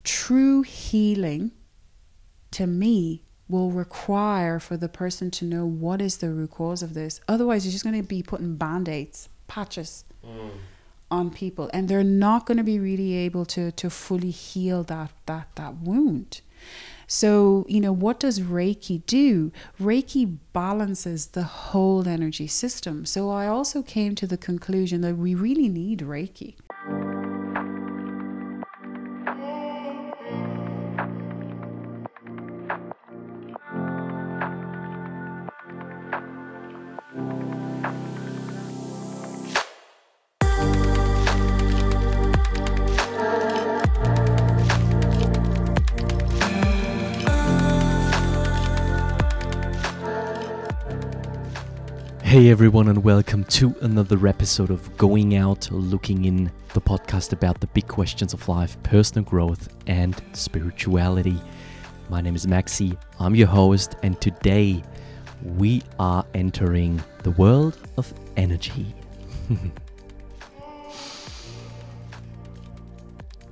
true healing, to me, will require for the person to know what is the root cause of this. Otherwise, you're just going to be putting band-aids, patches on people, and they're not going to be really able to fully heal that wound. So, what does Reiki do? Reiki balances the whole energy system. So I also came to the conclusion that we really need Reiki. Hey everyone, and welcome to another episode of Going Out, Looking In, the podcast about the big questions of life, personal growth and spirituality. My name is Maxi, I'm your host, and today we are entering the world of energy.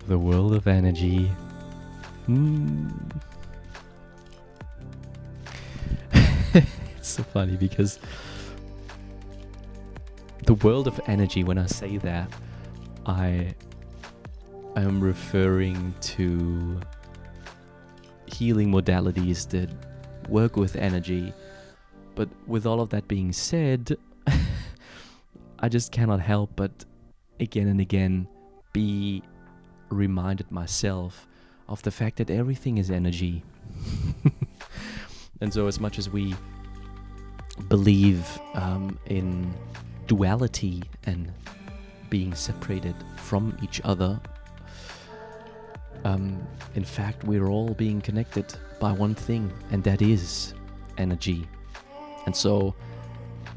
The world of energy. It's so funny because the world of energy, when I say that, I am referring to healing modalities that work with energy. But with all of that being said, I just cannot help but again and again be reminded myself of the fact that everything is energy. And so as much as we believe in duality and being separated from each other, in fact we're all being connected by one thing, and that is energy. And so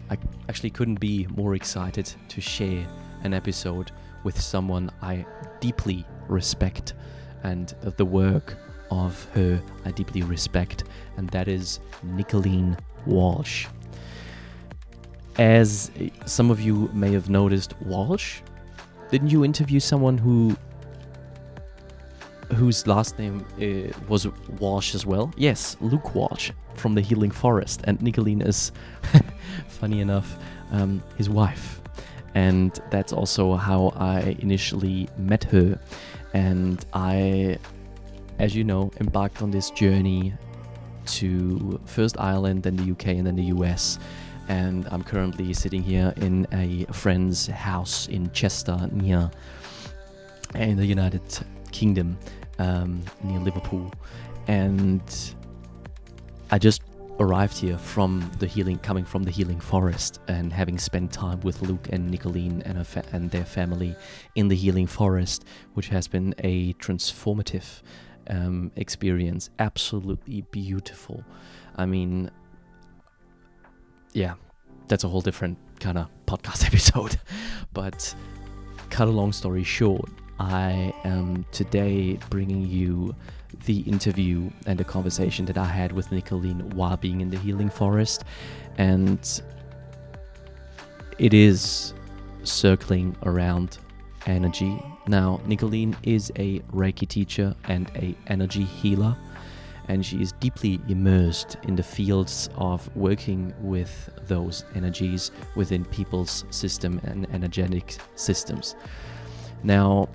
I actually couldn't be more excited to share an episode with someone I deeply respect, and the work of her I deeply respect, and that is Nicoline Walsh. As some of you may have noticed, Walsh, didn't you interview someone whose last name was Walsh as well? Yes, Luke Walsh from the Healing Forest, and Nicoline is, funny enough, his wife. And that's also how I initially met her. And I, as you know, embarked on this journey to first Ireland, then the UK, and then the US. And I'm currently sitting here in a friend's house in Chester, in the United Kingdom, near Liverpool. And I just arrived here coming from the Healing Forest, and having spent time with Luke and Nicoline and their family in the Healing Forest, which has been a transformative experience. Absolutely beautiful. I mean, yeah, that's a whole different kind of podcast episode. But cut a long story short, I am today bringing you the interview and the conversation that I had with Nicoline while being in the Healing Forest. And it is circling around energy. Now, Nicoline is a Reiki teacher and an energy healer, and she is deeply immersed in the fields of working with those energies within people's system and energetic systems. Now,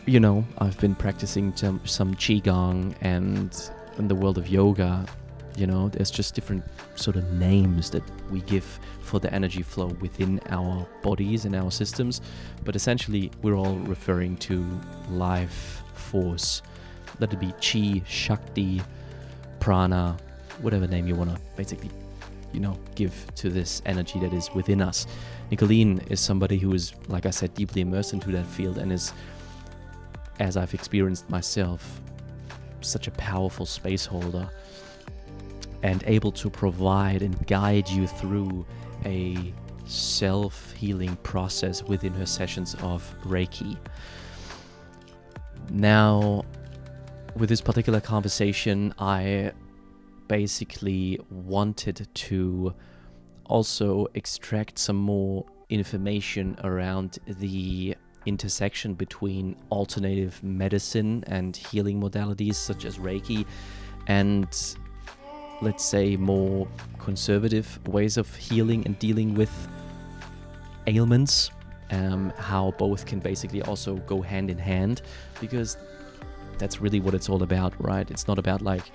I've been practicing some Qigong, and in the world of yoga, there's just different sort of names that we give for the energy flow within our bodies and our systems. But essentially, we're all referring to life force. Let it be Chi, Shakti, Prana, whatever name you want to basically, give to this energy that is within us. Nicoline is somebody who is, like I said, deeply immersed into that field, and is, as I've experienced myself, such a powerful space holder, and able to provide and guide you through a self-healing process within her sessions of Reiki. Now, with this particular conversation, I basically wanted to also extract some more information around the intersection between alternative medicine and healing modalities such as Reiki and, let's say, more conservative ways of healing and dealing with ailments, how both can basically also go hand in hand, because that's really what it's all about, right? It's not about like,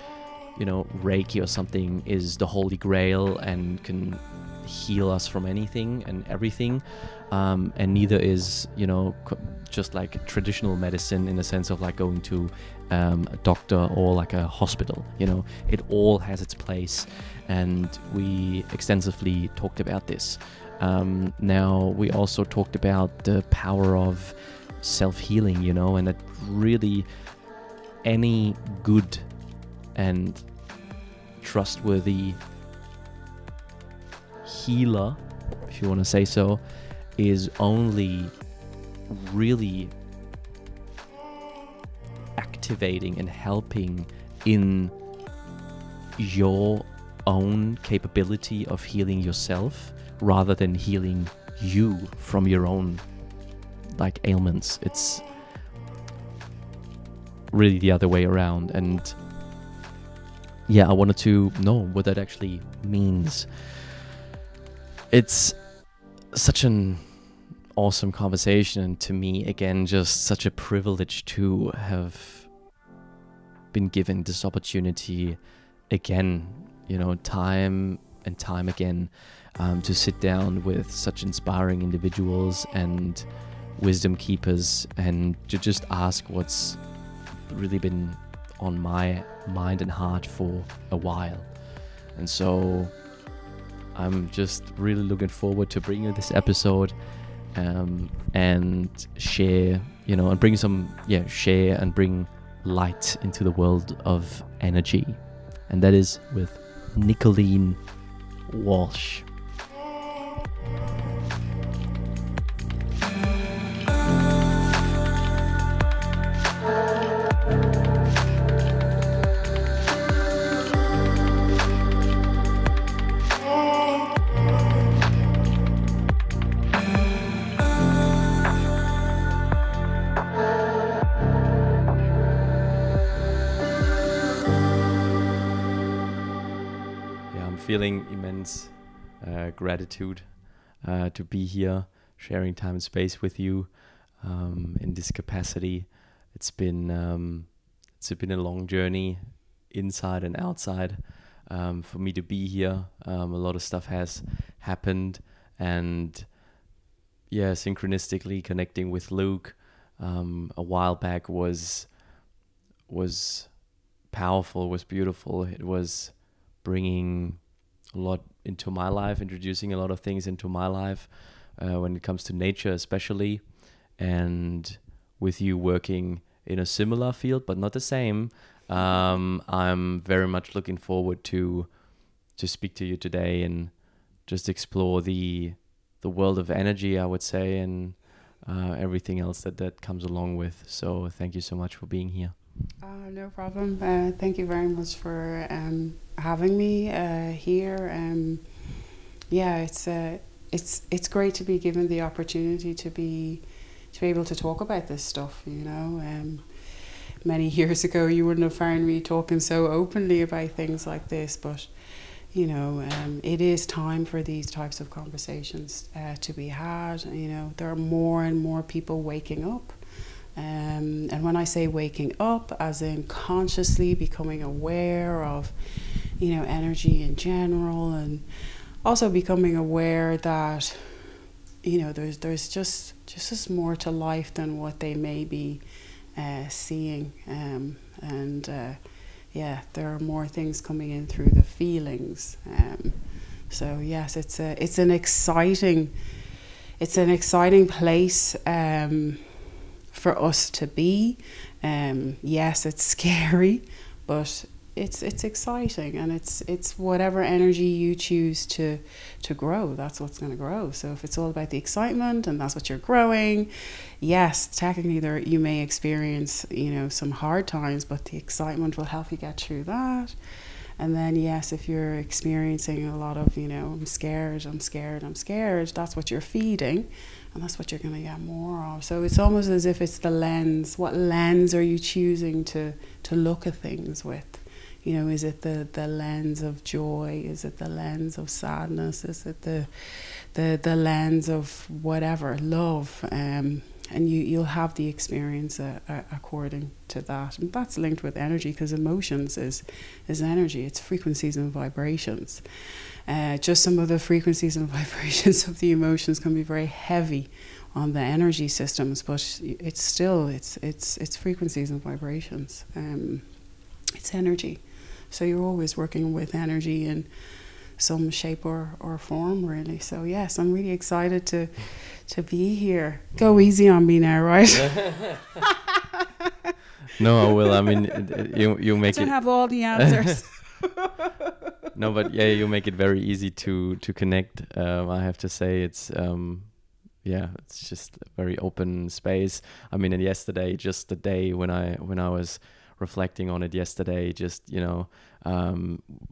you know, Reiki or something is the holy grail and can heal us from anything and everything, and neither is, you know, just like traditional medicine in the sense of like going to a doctor or like a hospital. You know, it all has its place, and we extensively talked about this. Now we also talked about the power of self-healing, you know, and that really any good and trustworthy healer, if you want to say so, is only really activating and helping in your own capability of healing yourself rather than healing you from your own like ailments. It's really the other way around. And yeah, I wanted to know what that actually means. It's such an awesome conversation, and to me, again, just such a privilege to have been given this opportunity again, you know, time and time again, to sit down with such inspiring individuals and wisdom keepers and to just ask what's really been on my mind and heart for a while. And so I'm just really looking forward to bringing you this episode, and share, you know, and bring some, share and bring light into the world of energy. And that is with Nicoline Walsh. Feeling immense gratitude to be here, sharing time and space with you in this capacity. It's been a long journey, inside and outside, for me to be here. A lot of stuff has happened, and synchronistically connecting with Luke a while back was powerful, was beautiful. It was bringing a lot into my life, introducing a lot of things into my life when it comes to nature especially, and with you working in a similar field but not the same, I'm very much looking forward to speak to you today and just explore the world of energy, I would say, and everything else that comes along with. So thank you so much for being here. No problem. Thank you very much for having me here. It's great to be given the opportunity to be able to talk about this stuff. You know, many years ago you wouldn't have found me talking so openly about things like this, but you know, it is time for these types of conversations to be had. You know, there are more and more people waking up. And when I say waking up, as in consciously becoming aware of, you know, energy in general, and also becoming aware that, you know, there's just more to life than what they may be seeing, there are more things coming in through the feelings. So yes, it's an exciting place for us to be. Yes, it's scary, but it's exciting, and it's whatever energy you choose to grow, that's what's going to grow. So if it's all about the excitement and that's what you're growing, yes, technically there you may experience, you know, some hard times, but the excitement will help you get through that. And then yes, if you're experiencing a lot of, you know, I'm scared, that's what you're feeding. and that's what you're going to get more of. So it's almost as if it's the lens. What lens are you choosing to look at things with? You know, is it the lens of joy? Is it the lens of sadness? Is it the lens of whatever, love? And you'll have the experience according to that. And that's linked with energy, because emotions is energy. It's frequencies and vibrations. Just some of the frequencies and vibrations of the emotions can be very heavy on the energy systems, but it's still it's frequencies and vibrations. It's energy. So you're always working with energy in some shape or form, really. So yes, I'm really excited to be here. Go easy on me now, right? No, I will. I mean, you make I don't it. have all the answers. No, but yeah, you make it very easy to connect. I have to say, it's it's just a very open space. I mean, and yesterday, just the day when I was reflecting on it yesterday, just, you know,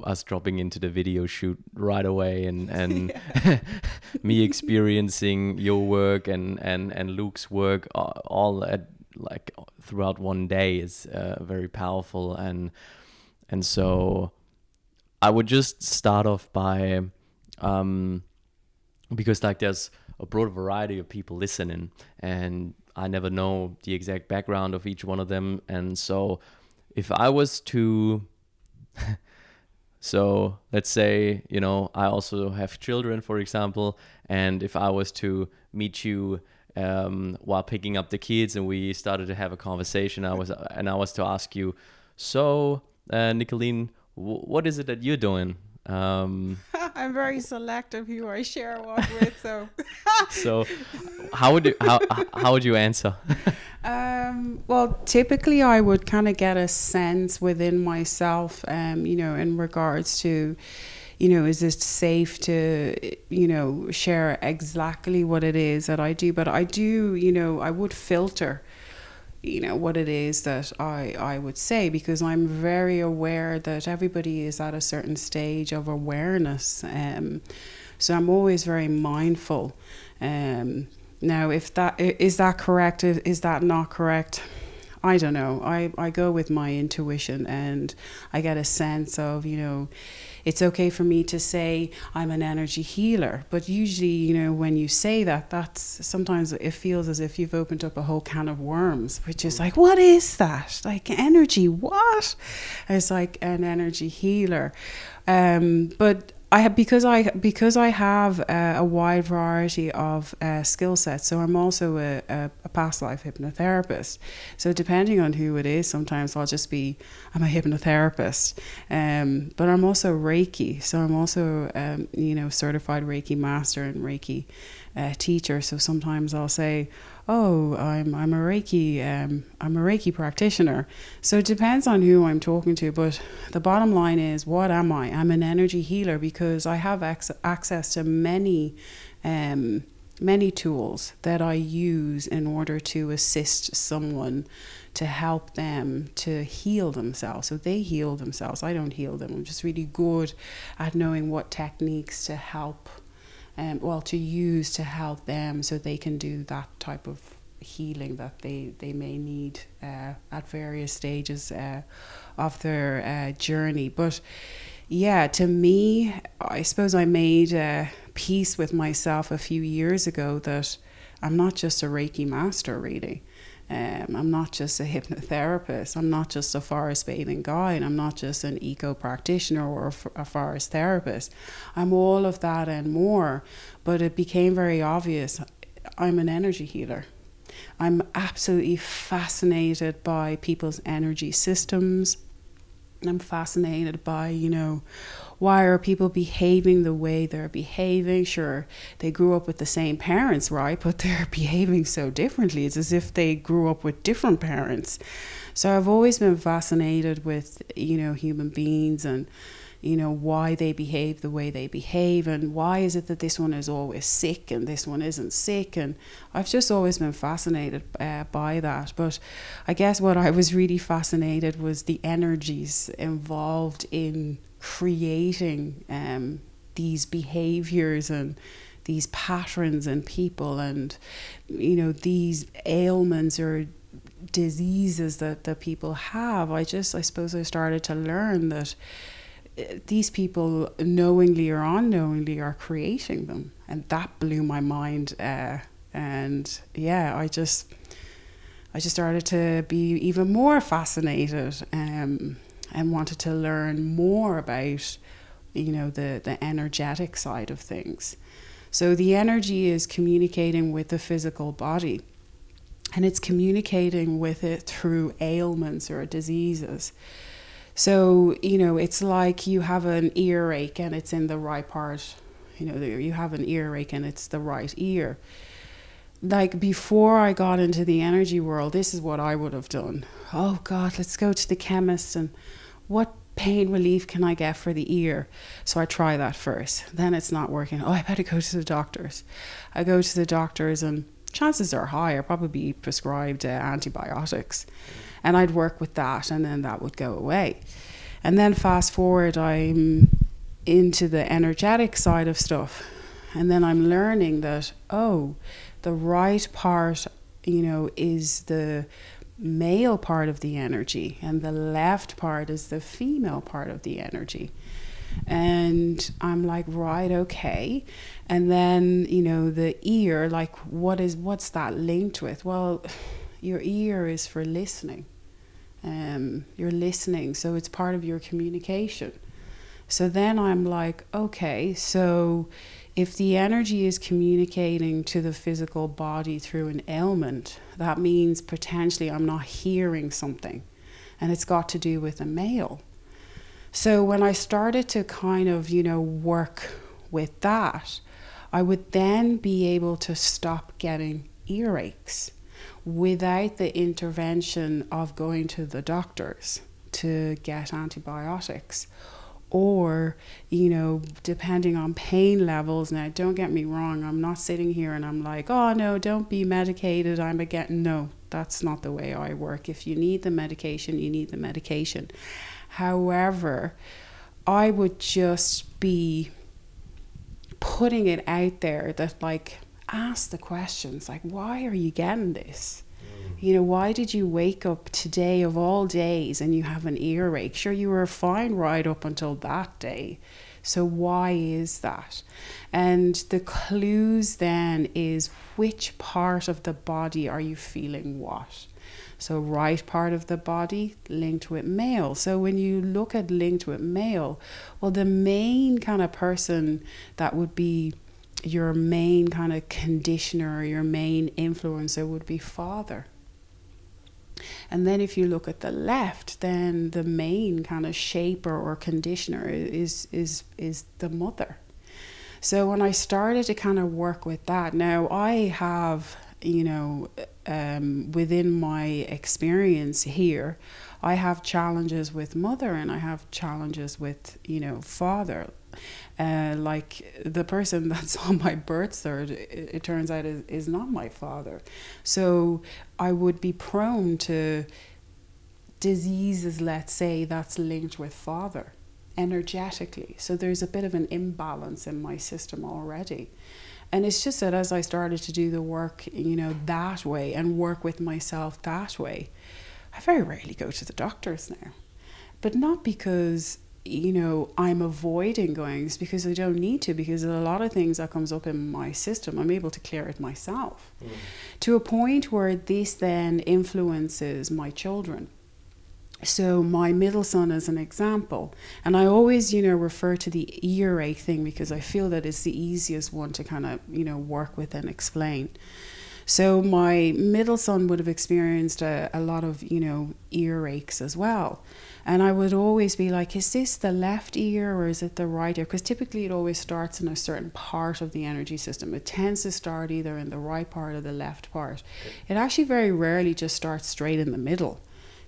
us dropping into the video shoot right away, and me experiencing your work and Luke's work all at like throughout one day is very powerful. And so I would just start off by because like there's a broad variety of people listening, and I never know the exact background of each one of them. And so if I was to, so let's say, you know, I also have children, for example, and if I was to meet you while picking up the kids and we started to have a conversation, I was to ask you, so Nicoline, what is it that you're doing? I'm very selective who I share what with, so. So, how would you answer? Well, typically I would kind of get a sense within myself, you know, in regards to, you know, is it safe to, you know, share exactly what it is that I do? But I do, you know, I would filter, you know, what it is that I would say, because I'm very aware that everybody is at a certain stage of awareness. So I'm always very mindful. Now, if that is that correct, is that not correct? I don't know. I go with my intuition, and I get a sense of, you know, it's okay for me to say I'm an energy healer. But usually, you know, when you say that, that's sometimes it feels as if you've opened up a whole can of worms, which is like, what is that? Like energy, what? It's like an energy healer. But I have, because I have a wide variety of skill sets. So I'm also a past life hypnotherapist. So depending on who it is, sometimes I'm a hypnotherapist. But I'm also Reiki. So I'm also you know, certified Reiki master and Reiki teacher. So sometimes I'll say, oh, I'm a Reiki practitioner. So it depends on who I'm talking to, but the bottom line is, what am I? I'm an energy healer because I have access to many tools that I use in order to assist someone, to help them to heal themselves. So they heal themselves. I don't heal them. I'm just really good at knowing what techniques to help to use to help them, so they can do that type of healing that they may need at various stages of their journey. But yeah, to me, I suppose I made peace with myself a few years ago that I'm not just a Reiki master, really. I'm not just a hypnotherapist. I'm not just a forest bathing guide. I'm not just an eco practitioner or a forest therapist. I'm all of that and more. But it became very obvious, I'm an energy healer. I'm absolutely fascinated by people's energy systems. I'm fascinated by, you know, why are people behaving the way they're behaving? Sure, they grew up with the same parents, right? But they're behaving so differently. It's as if they grew up with different parents. So I've always been fascinated with, you know, human beings and, you know, why they behave the way they behave, and why is it that this one is always sick and this one isn't sick. And I've just always been fascinated by that. But I guess what I was really fascinated was the energies involved in creating these behaviors and these patterns in people, and you know, these ailments or diseases that people have. I suppose I started to learn that these people, knowingly or unknowingly, are creating them, and that blew my mind. And yeah, I just started to be even more fascinated, and wanted to learn more about, you know, the energetic side of things. So the energy is communicating with the physical body, and it's communicating with it through ailments or diseases. So, you know, it's like you have an earache and it's in the right part. You know, you have an earache and it's the right ear. Like, before I got into the energy world, this is what I would have done. Oh God, let's go to the chemist, and what pain relief can I get for the ear? So I try that first. Then it's not working. Oh, I better go to the doctors. I go to the doctors, and chances are high I'll probably be prescribed antibiotics. And I'd work with that, and then that would go away. And then fast forward, I'm into the energetic side of stuff. And then I'm learning that, oh, the right part, you know, is the male part of the energy, and the left part is the female part of the energy. And I'm like, right, okay. And then, you know, the ear, like, what's that linked with? Well, your ear is for listening. You're listening, so it's part of your communication. So then I'm like, okay, so if the energy is communicating to the physical body through an ailment, that means potentially I'm not hearing something, and it's got to do with a male. So when I started to kind of, you know, work with that, I would then be able to stop getting earaches without the intervention of going to the doctors to get antibiotics. Or, you know, depending on pain levels. Now, don't get me wrong, I'm not sitting here and I'm like, oh no, don't be medicated, no, that's not the way I work. If you need the medication, you need the medication. However, I would just be putting it out there that, like, ask the questions, like, why are you getting this? You know, why did you wake up today of all days and you have an earache? Sure, you were fine right up until that day. So why is that? And the clues then is, which part of the body are you feeling what? So right part of the body linked with male. So when you look at linked with male, well, the main kind of person that would be your main kind of conditioner, your main influencer would be father. And then if you look at the left, then the main kind of shaper or conditioner is the mother. So when I started to kind of work with that, now I have, you know, within my experience here, I have challenges with mother and I have challenges with, you know, father. Like the person that's on my birth cert, it turns out is not my father. So I would be prone to diseases, let's say, that's linked with father energetically. So there's a bit of an imbalance in my system already. And it's just that as I started to do the work, you know, that way, and work with myself that way, I very rarely go to the doctors now. But not because, you know, I'm avoiding going, it's because I don't need to, because a lot of things that comes up in my system, I'm able to clear it myself. To a point where this then influences my children. So my middle son is an example, and I always, you know, refer to the earache thing because I feel that it's the easiest one to kind of, you know, work with and explain. So my middle son would have experienced a lot of, you know, earaches as well. And I would always be like, is this the left ear or is it the right ear? Because typically it always starts in a certain part of the energy system. It tends to start either in the right part or the left part. It actually very rarely just starts straight in the middle.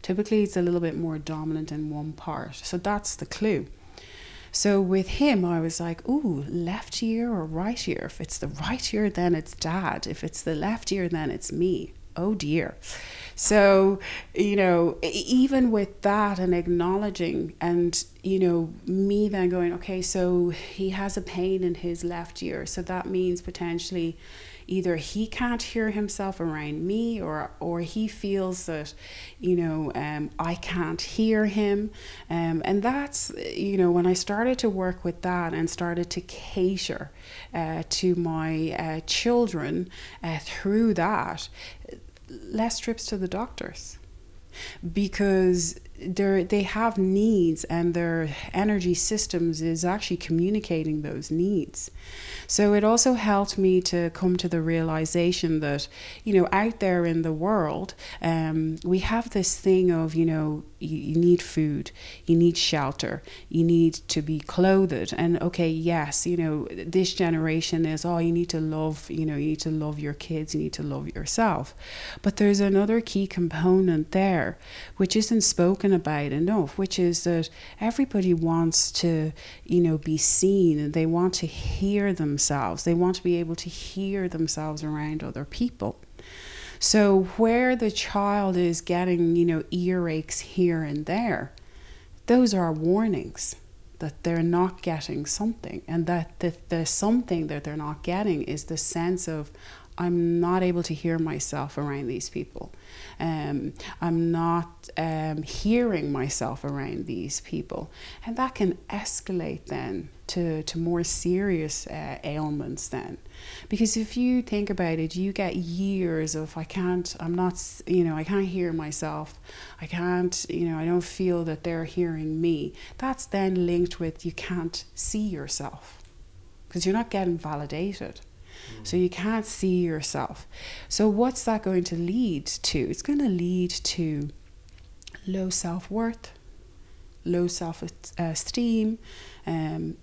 Typically it's a little bit more dominant in one part. So that's the clue. So with him, I was like, ooh, left ear or right ear? If it's the right ear, then it's dad. If it's the left ear, then it's me. oh dear. So, you know, even with that and acknowledging, and, you know, me then going, okay, so he has a pain in his left ear. So that means potentially either he can't hear himself around me, or he feels that, you know, I can't hear him. And that's, you know, when I started to work with that and started to cater to my children through that, less trips to the doctors, because they have needs, and their energy systems is actually communicating those needs. So it also helped me to come to the realization that, you know, out there in the world, we have this thing of, you know, you need food, you need shelter, you need to be clothed. And okay, yes, you know, this generation is, oh, you need to love, you know, you need to love your kids, you need to love yourself. But there's another key component there, which isn't spoken about enough, which is that everybody wants to, you know, be seen, and they want to hear themselves. They want to be able to hear themselves around other people. So where the child is getting, you know, earaches here and there, those are warnings that they're not getting something, and that the something that they're not getting is the sense of, I'm not able to hear myself around these people. I'm not hearing myself around these people. And that can escalate then to more serious ailments then. Because if you think about it, you get years of, I can't hear myself. I can't, you know, I don't feel that they're hearing me. That's then linked with, you can't see yourself because you're not getting validated. So you can't see yourself. So what's that going to lead to? It's going to lead to low self-worth, low self-esteem,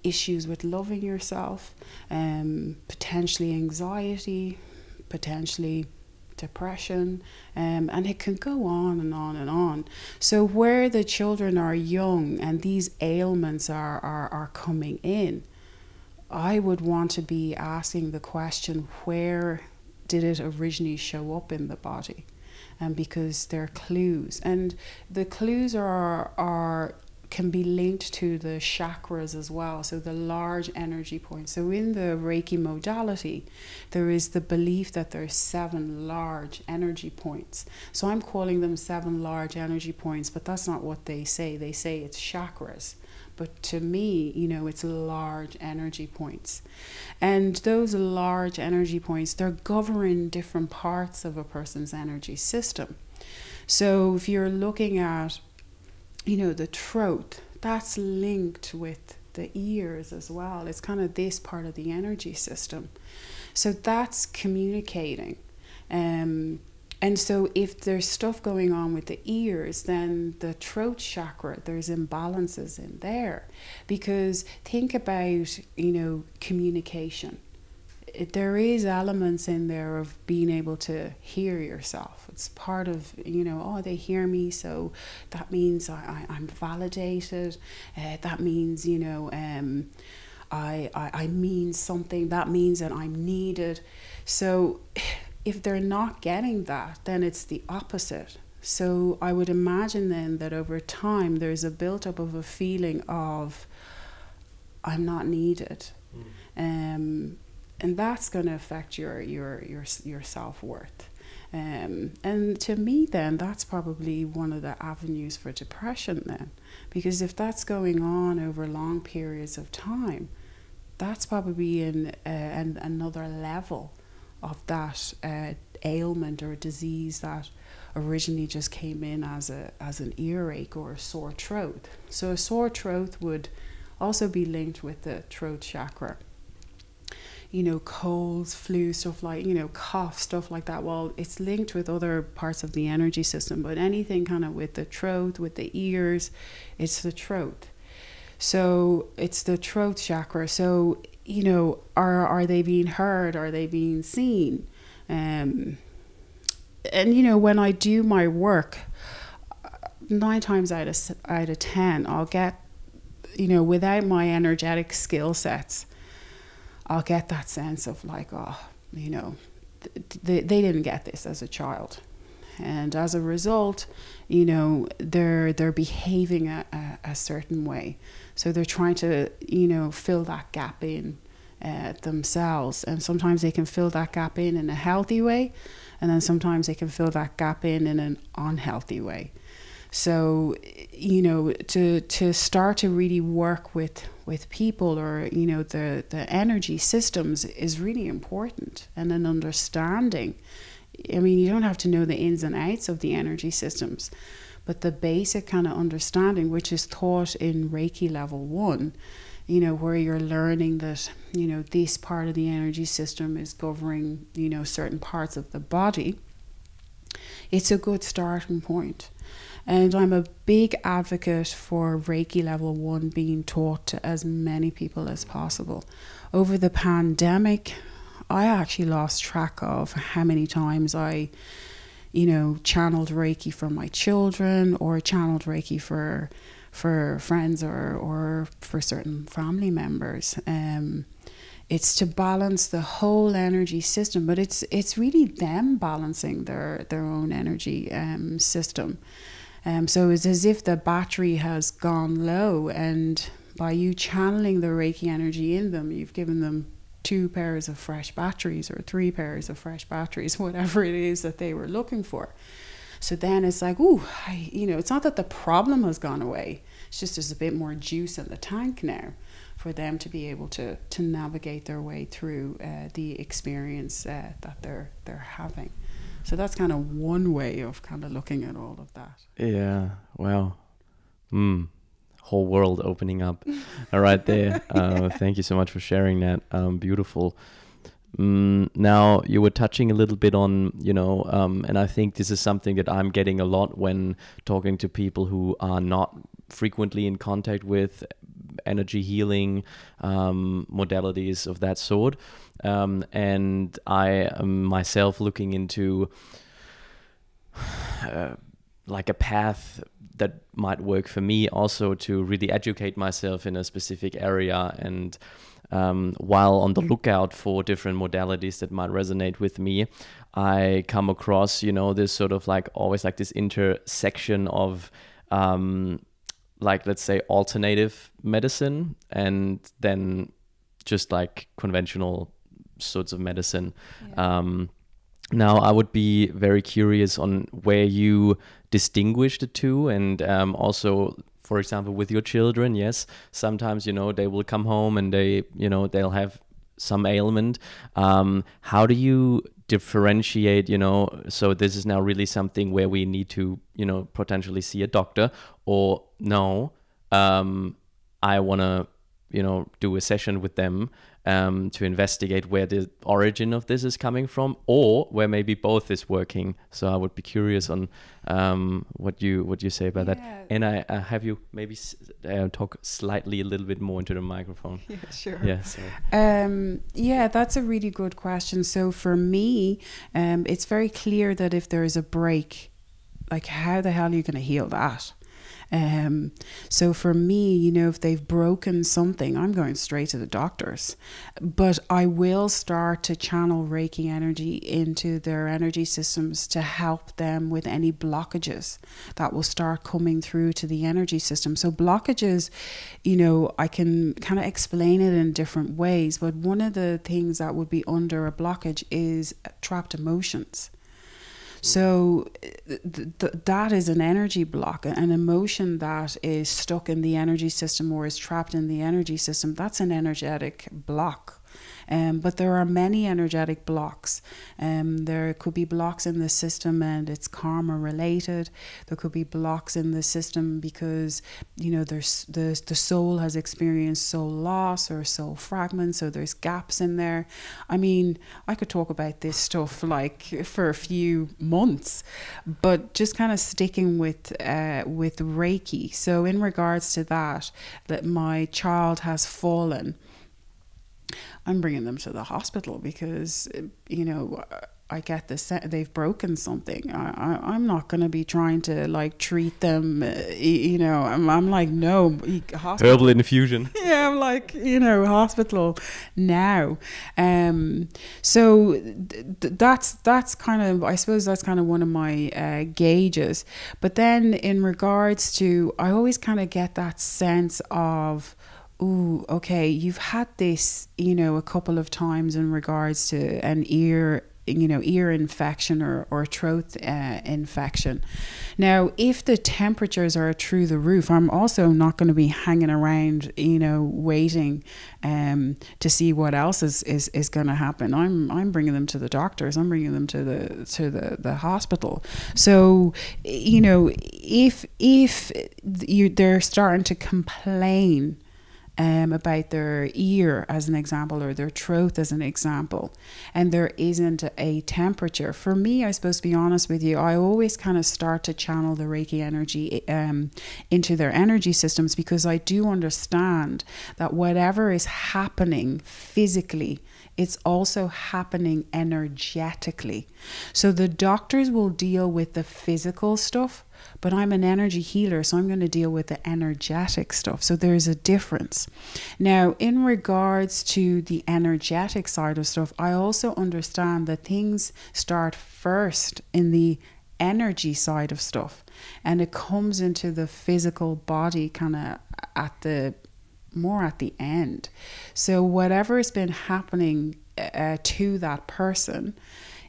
issues with loving yourself, potentially anxiety, potentially depression, and it can go on and on and on. So where the children are young and these ailments are coming in, I would want to be asking the question, where did it originally show up in the body? Because they're clues, and the clues can be linked to the chakras as well, so the large energy points. So in the Reiki modality, there is the belief that there's 7 large energy points. So I'm calling them 7 large energy points, but that's not what they say. They say it's chakras. But to me, you know, it's large energy points. And those large energy points, they're governing different parts of a person's energy system. So if you're looking at, you know, the throat, that's linked with the ears as well. It's kind of this part of the energy system. So that's communicating. And so if there's stuff going on with the ears, then the throat chakra, there's imbalances in there. Because think about, you know, communication. There is elements in there of being able to hear yourself. It's part of, you know, oh, they hear me, so that means I'm validated. That means, you know, I mean something. That means that I'm needed. So if they're not getting that, then it's the opposite. So I would imagine then that over time there's a build-up of a feeling of, I'm not needed. And that's going to affect your self-worth. And to me then, that's probably one of the avenues for depression then. Because if that's going on over long periods of time, that's probably in another level of that ailment or disease that originally just came in as an earache or a sore throat. So a sore throat would also be linked with the throat chakra. You know, colds, flu, stuff like, you know, cough, stuff like that. Well, it's linked with other parts of the energy system, but anything kind of with the throat, with the ears, it's the throat. So it's the throat chakra. So, you know, are they being heard? Are they being seen? And, you know, when I do my work, 9 times out of 10, I'll get, you know, without my energetic skill sets, I'll get that sense of like, oh, you know, they didn't get this as a child. And as a result, you know, they're behaving a certain way. So they're trying to, you know, fill that gap in themselves. And sometimes they can fill that gap in a healthy way. And then sometimes they can fill that gap in an unhealthy way. So, you know, to start to really work with people, or, you know, the energy systems is really important. And an understanding. I mean, you don't have to know the ins and outs of the energy systems, but the basic kind of understanding, which is taught in Reiki level 1, you know, where you're learning that, you know, this part of the energy system is governing, you know, certain parts of the body. It's a good starting point. And I'm a big advocate for Reiki level 1 being taught to as many people as possible. Over the pandemic, I actually lost track of how many times I, you know, channeled Reiki for my children, or channeled Reiki for friends, or for certain family members. It's to balance the whole energy system, but it's really them balancing their own energy system. So it's as if the battery has gone low, and by you channeling the Reiki energy in them, you've given them 2 pairs of fresh batteries, or 3 pairs of fresh batteries, whatever it is that they were looking for. So then it's like, you know, it's not that the problem has gone away. It's just there's a bit more juice in the tank now for them to be able to navigate their way through the experience that they're having. So that's kind of one way of kind of looking at all of that. Yeah. Wow. Whole world opening up right there. Thank you so much for sharing that. Beautiful. Now you were touching a little bit on, you know, and I think this is something that I'm getting a lot when talking to people who are not frequently in contact with energy healing modalities of that sort. And I am myself looking into like a path that might work for me also to really educate myself in a specific area, and while on the lookout for different modalities that might resonate with me, I come across, you know, this sort of like always like this intersection of like, let's say, alternative medicine and then just like conventional sorts of medicine. Yeah. Now, I would be very curious on where you distinguish the two, and also, for example, with your children, yes, sometimes, you know, they will come home and they, you know, they'll have some ailment. How do you differentiate, you know, so this is now really something where we need to, you know, potentially see a doctor, or no, I want to, you know, do a session with them to investigate where the origin of this is coming from, or where maybe both is working. So I would be curious on what you say about that. And I have you maybe talk slightly a little bit more into the microphone. Yeah, sure. Yeah, sorry. Yeah, that's a really good question. So for me, it's very clear that if there is a break, like how the hell are you going to heal that? So for me, you know, if they've broken something, I'm going straight to the doctors. But I will start to channel Reiki energy into their energy systems to help them with any blockages that will start coming through to the energy system. So blockages, you know, I can kind of explain it in different ways, but one of the things that would be under a blockage is trapped emotions. So that is an energy block, an emotion that is stuck in the energy system or is trapped in the energy system. That's an energetic block. But there are many energetic blocks. There could be blocks in the system and it's karma related. There could be blocks in the system because, you know, there's the soul has experienced soul loss or soul fragments, so there's gaps in there. I mean, I could talk about this stuff like for a few months, but just kind of sticking with Reiki. So in regards to that my child has fallen, I'm bringing them to the hospital because, you know, I get they've broken something. I'm not going to be trying to like treat them. You know, I'm like, no, herbal infusion. Yeah, I'm like, you know, hospital now. So that's kind of, I suppose that's kind of one of my gauges. But then in regards to, I always kind of get that sense of, ooh, okay, you've had this, you know, a couple of times in regards to an ear infection or throat infection. Now, if the temperatures are through the roof, I'm also not going to be hanging around, you know, waiting to see what else is going to happen. I'm bringing them to the doctors. I'm bringing them to the hospital. So, you know, if they're starting to complain about their ear as an example, or their throat as an example, and there isn't a temperature, for me, I suppose, to be honest with you, I always kind of start to channel the Reiki energy into their energy systems, because I do understand that whatever is happening physically, it's also happening energetically. So the doctors will deal with the physical stuff, but I'm an energy healer, so I'm going to deal with the energetic stuff. So there's a difference. Now, in regards to the energetic side of stuff, I also understand that things start first in the energy side of stuff, and it comes into the physical body kind of at the end. So whatever has been happening to that person,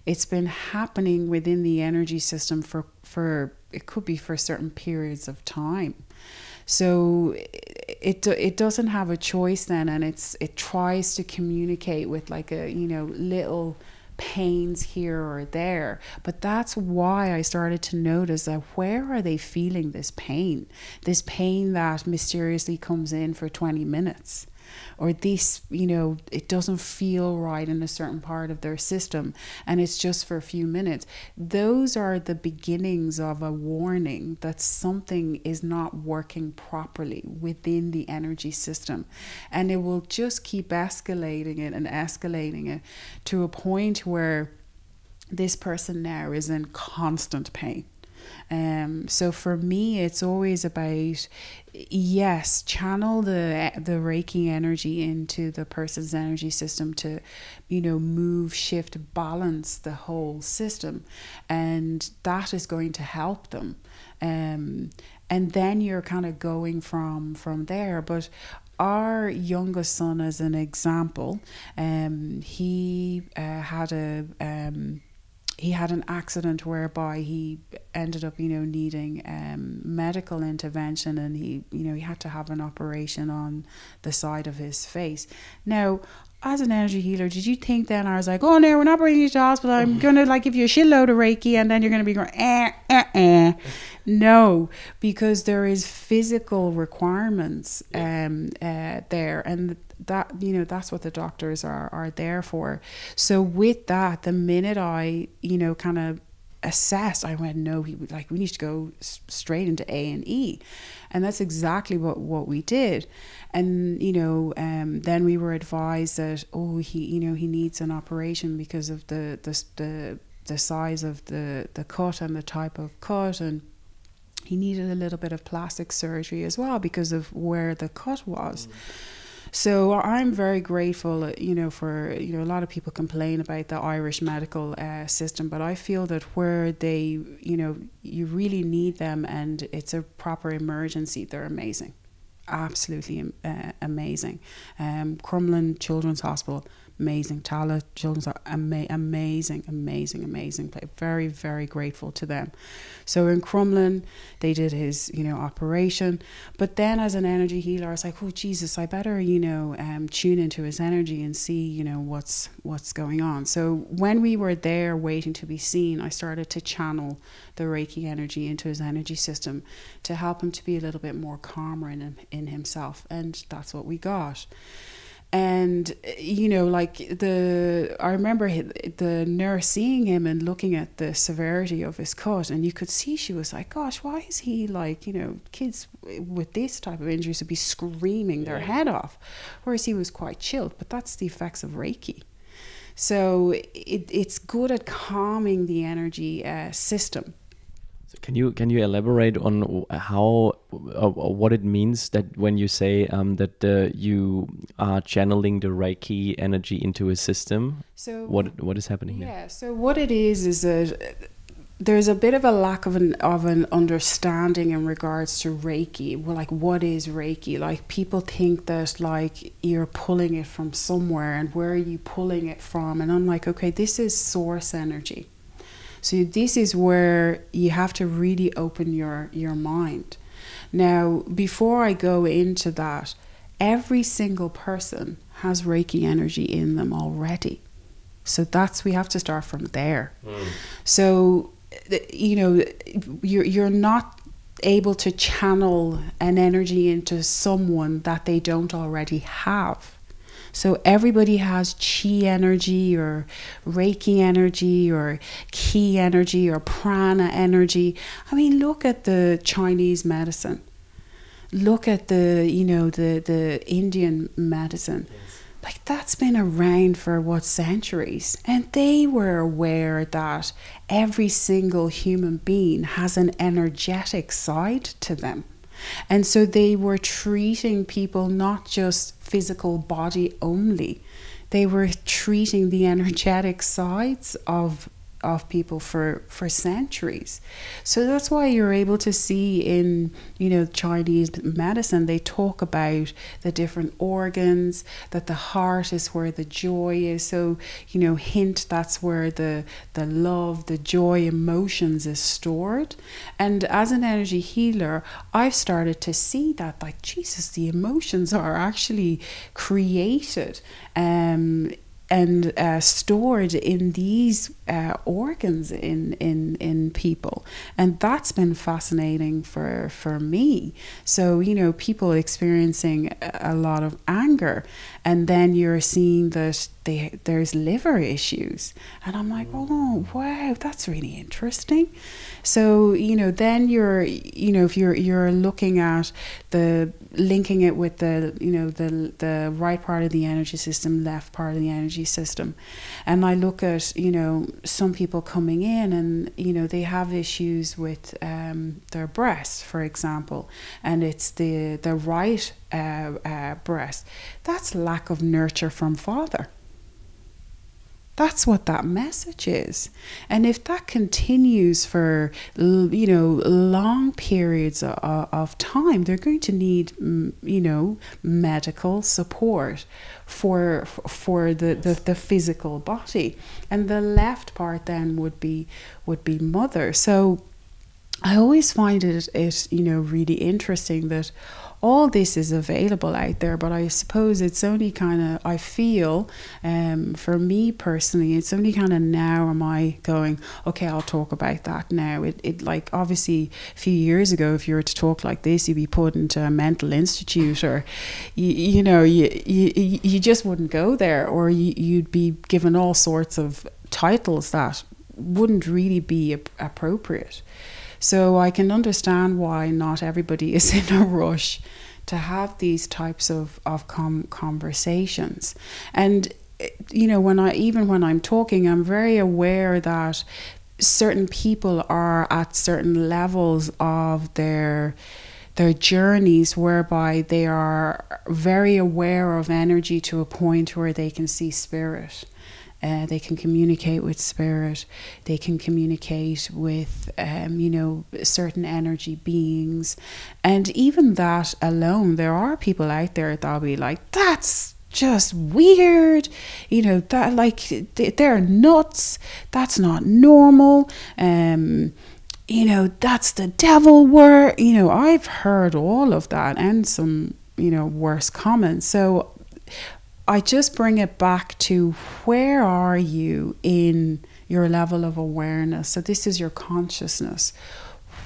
it's been happening within the energy system for it could be for certain periods of time. So it doesn't have a choice then, and it tries to communicate with like a, you know, little pains here or there. But that's why I started to notice that, where are they feeling this pain that mysteriously comes in for 20 minutes, or this, you know, it doesn't feel right in a certain part of their system and it's just for a few minutes. Those are the beginnings of a warning that something is not working properly within the energy system, and it will just keep escalating it to a point where this person now is in constant pain. So for me, it's always about, yes, channel the Reiki energy into the person's energy system to, you know, move, shift, balance the whole system, and that is going to help them. And then you're kind of going from there. But our youngest son, as an example, he had an accident whereby he ended up, you know, needing medical intervention, and he had to have an operation on the side of his face. Now, as an energy healer, did you think then I was like, oh no, we're not bringing you to hospital, I'm gonna like give you a shitload of Reiki and then you're gonna be going No, because there is physical requirements there, and that, you know, that's what the doctors are there for. So with that, the minute I, you know, kind of assessed, I went, no, we need to go straight into A&E, and that's exactly what we did. And you know, then we were advised that, oh, he needs an operation because of the size of the cut and the type of cut, and he needed a little bit of plastic surgery as well because of where the cut was. So I'm very grateful, you know, for, you know, a lot of people complain about the Irish medical system, but I feel that where they, you know, you really need them and it's a proper emergency, they're amazing. Absolutely amazing. Crumlin Children's Hospital, amazing. Tala Children's, amazing place. Very, very grateful to them. So in Crumlin, they did his, you know, operation. But then as an energy healer, I was like, oh Jesus, I better, you know, tune into his energy and see, you know, what's going on. So when we were there waiting to be seen, I started to channel the Reiki energy into his energy system to help him to be a little bit more calmer in himself, and that's what we got. And you know, like I remember the nurse seeing him and looking at the severity of his cut, and you could see she was like, gosh, why is he like, you know, kids with this type of injuries would be screaming their head off, whereas he was quite chilled. But that's the effects of Reiki. So it's good at calming the energy system. So can you elaborate on how what it means that when you say that you are channeling the Reiki energy into a system? So what is happening there? Yeah. So what it is that there's a bit of a lack of an understanding in regards to Reiki. Well, like, what is Reiki? Like, people think that like you're pulling it from somewhere, and where are you pulling it from? And I'm like, okay, this is source energy. So this is where you have to really open your mind. Now, before I go into that, every single person has Reiki energy in them already. So we have to start from there. So, you know, you're not able to channel an energy into someone that they don't already have. So everybody has chi energy or Reiki energy or ki energy or prana energy. I mean, look at the Chinese medicine. Look at the Indian medicine. Yes. Like, that's been around for what, centuries? And they were aware that every single human being has an energetic side to them. And so they were treating people not just physical body only. They were treating the energetic sides of people for centuries. So that's why you're able to see in, you know, Chinese medicine, they talk about the different organs, that the heart is where the joy is. So, you know, hint, that's where the love, the joy, emotions is stored. And as an energy healer, I've started to see that, like, Jesus, the emotions are actually created and stored in these organs in people. And that's been fascinating for me. So, you know, people experiencing a lot of anger, and then you're seeing that there's liver issues, and I'm like, oh wow, that's really interesting. So, you know, then if you're looking at linking it with the right part of the energy system, left part of the energy system. And I look at, you know, some people coming in and, you know, they have issues with their breast, for example, and it's the right breast. That's lack of nurture from father. That's what that message is. And if that continues for, you know, long periods of time, they're going to need, you know, medical support for the physical body. And the left part then would be mother. So I always find it you know, really interesting that all this is available out there, but I suppose it's only kind of, I feel, for me personally, it's only kind of now am I going, okay, I'll talk about that now. It like, obviously a few years ago, if you were to talk like this, you'd be put into a mental institute, or you just wouldn't go there, or you'd be given all sorts of titles that wouldn't really be appropriate. So I can understand why not everybody is in a rush to have these types of conversations. And, you know, when I'm talking, I'm very aware that certain people are at certain levels of their journeys whereby they are very aware of energy to a point where they can see spirit. They can communicate with spirit. They can communicate with, you know, certain energy beings. And even that alone, there are people out there that'll be like, that's just weird. You know, that, like, they're nuts. That's not normal. You know, that's the devil word. You know, I've heard all of that and some, you know, worse comments. So I just bring it back to, where are you in your level of awareness? So this is your consciousness.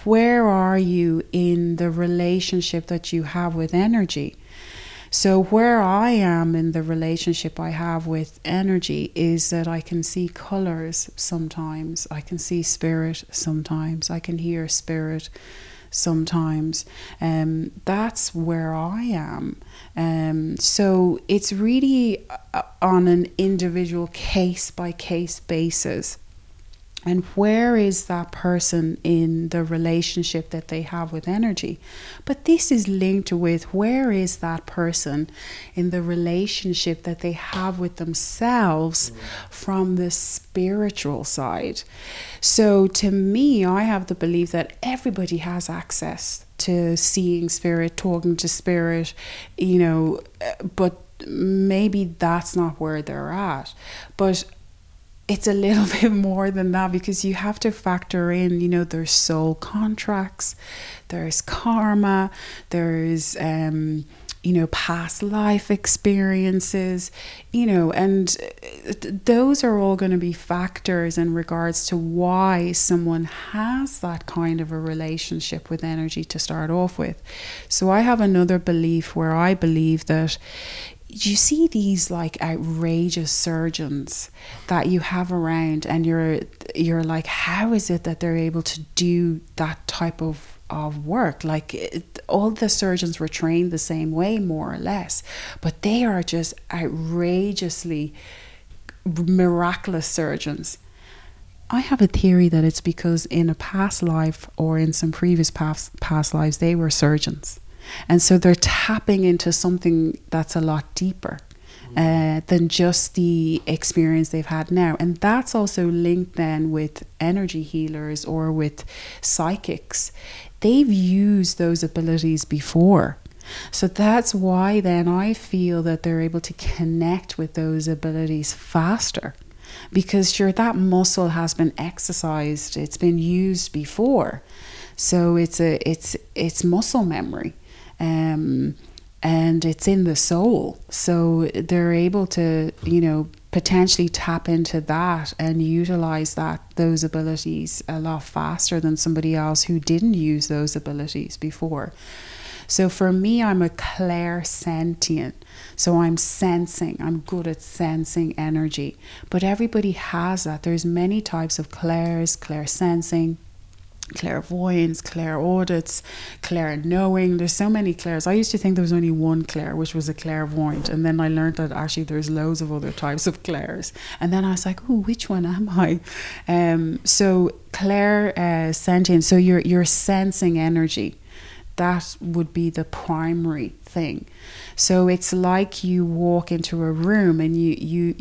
Where are you in the relationship that you have with energy? So where I am in the relationship I have with energy is that I can see colors sometimes. I can see spirit sometimes. I can hear spirit sometimes. That's where I am. So it's really on an individual case by case basis. And where is that person in the relationship that they have with energy? But this is linked with where is that person in the relationship that they have with themselves from the spiritual side. So to me, I have the belief that everybody has access to seeing spirit, talking to spirit, you know, but maybe that's not where they're at. But it's a little bit more than that, because you have to factor in, you know, there's soul contracts, there's karma, there's, you know, past life experiences, you know, and those are all going to be factors in regards to why someone has that kind of a relationship with energy to start off with. So I have another belief where I believe that you see these like outrageous surgeons that you have around, and you're like, how is it that they're able to do that type of work? Like all the surgeons were trained the same way, more or less, but they are just outrageously miraculous surgeons. I have a theory that it's because in a past life or in some previous past lives they were surgeons. And so they're tapping into something that's a lot deeper than just the experience they've had now. And that's also linked then with energy healers or with psychics. They've used those abilities before. So that's why then I feel that they're able to connect with those abilities faster. Because sure, that muscle has been exercised, it's been used before. So it's muscle memory. And it's in the soul, so they're able to, you know, potentially tap into that and utilize those abilities a lot faster than somebody else who didn't use those abilities before. So for me, I'm a clairsentient, so I'm good at sensing energy, but everybody has that. There's many types of clairsensing, clairvoyance, clairaudits, clair-knowing. There's so many clairs. I used to think there was only one clair, which was a clairvoyant, and then I learned that actually there's loads of other types of clairs. And then I was like, oh, which one am I? So clairsentient, so you're sensing energy. That would be the primary thing. So it's like you walk into a room and you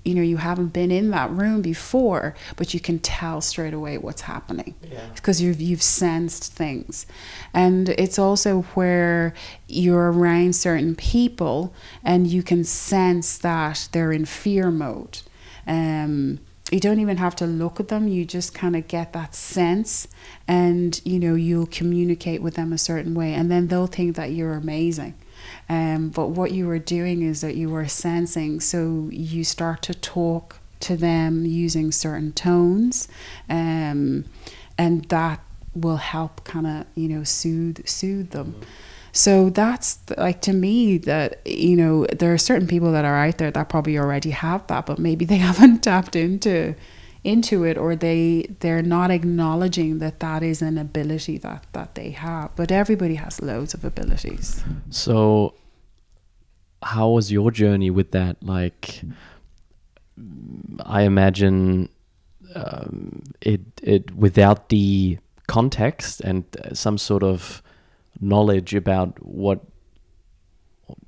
know you haven't been in that room before, but you can tell straight away what's happening because you've sensed things. And it's also where you're around certain people and you can sense that they're in fear mode. You don't even have to look at them, you just kind of get that sense, and you know you'll communicate with them a certain way, and then they'll think that you're amazing. But what you were doing is that you were sensing, so you start to talk to them using certain tones, and that will help kind of, you know, soothe them. So that's like, to me, that, you know, there are certain people that are out there that probably already have that, but maybe they haven't tapped into it, or they're not acknowledging that is an ability that they have. But everybody has loads of abilities. So how was your journey with that? Like, I imagine it without the context and some sort of knowledge about what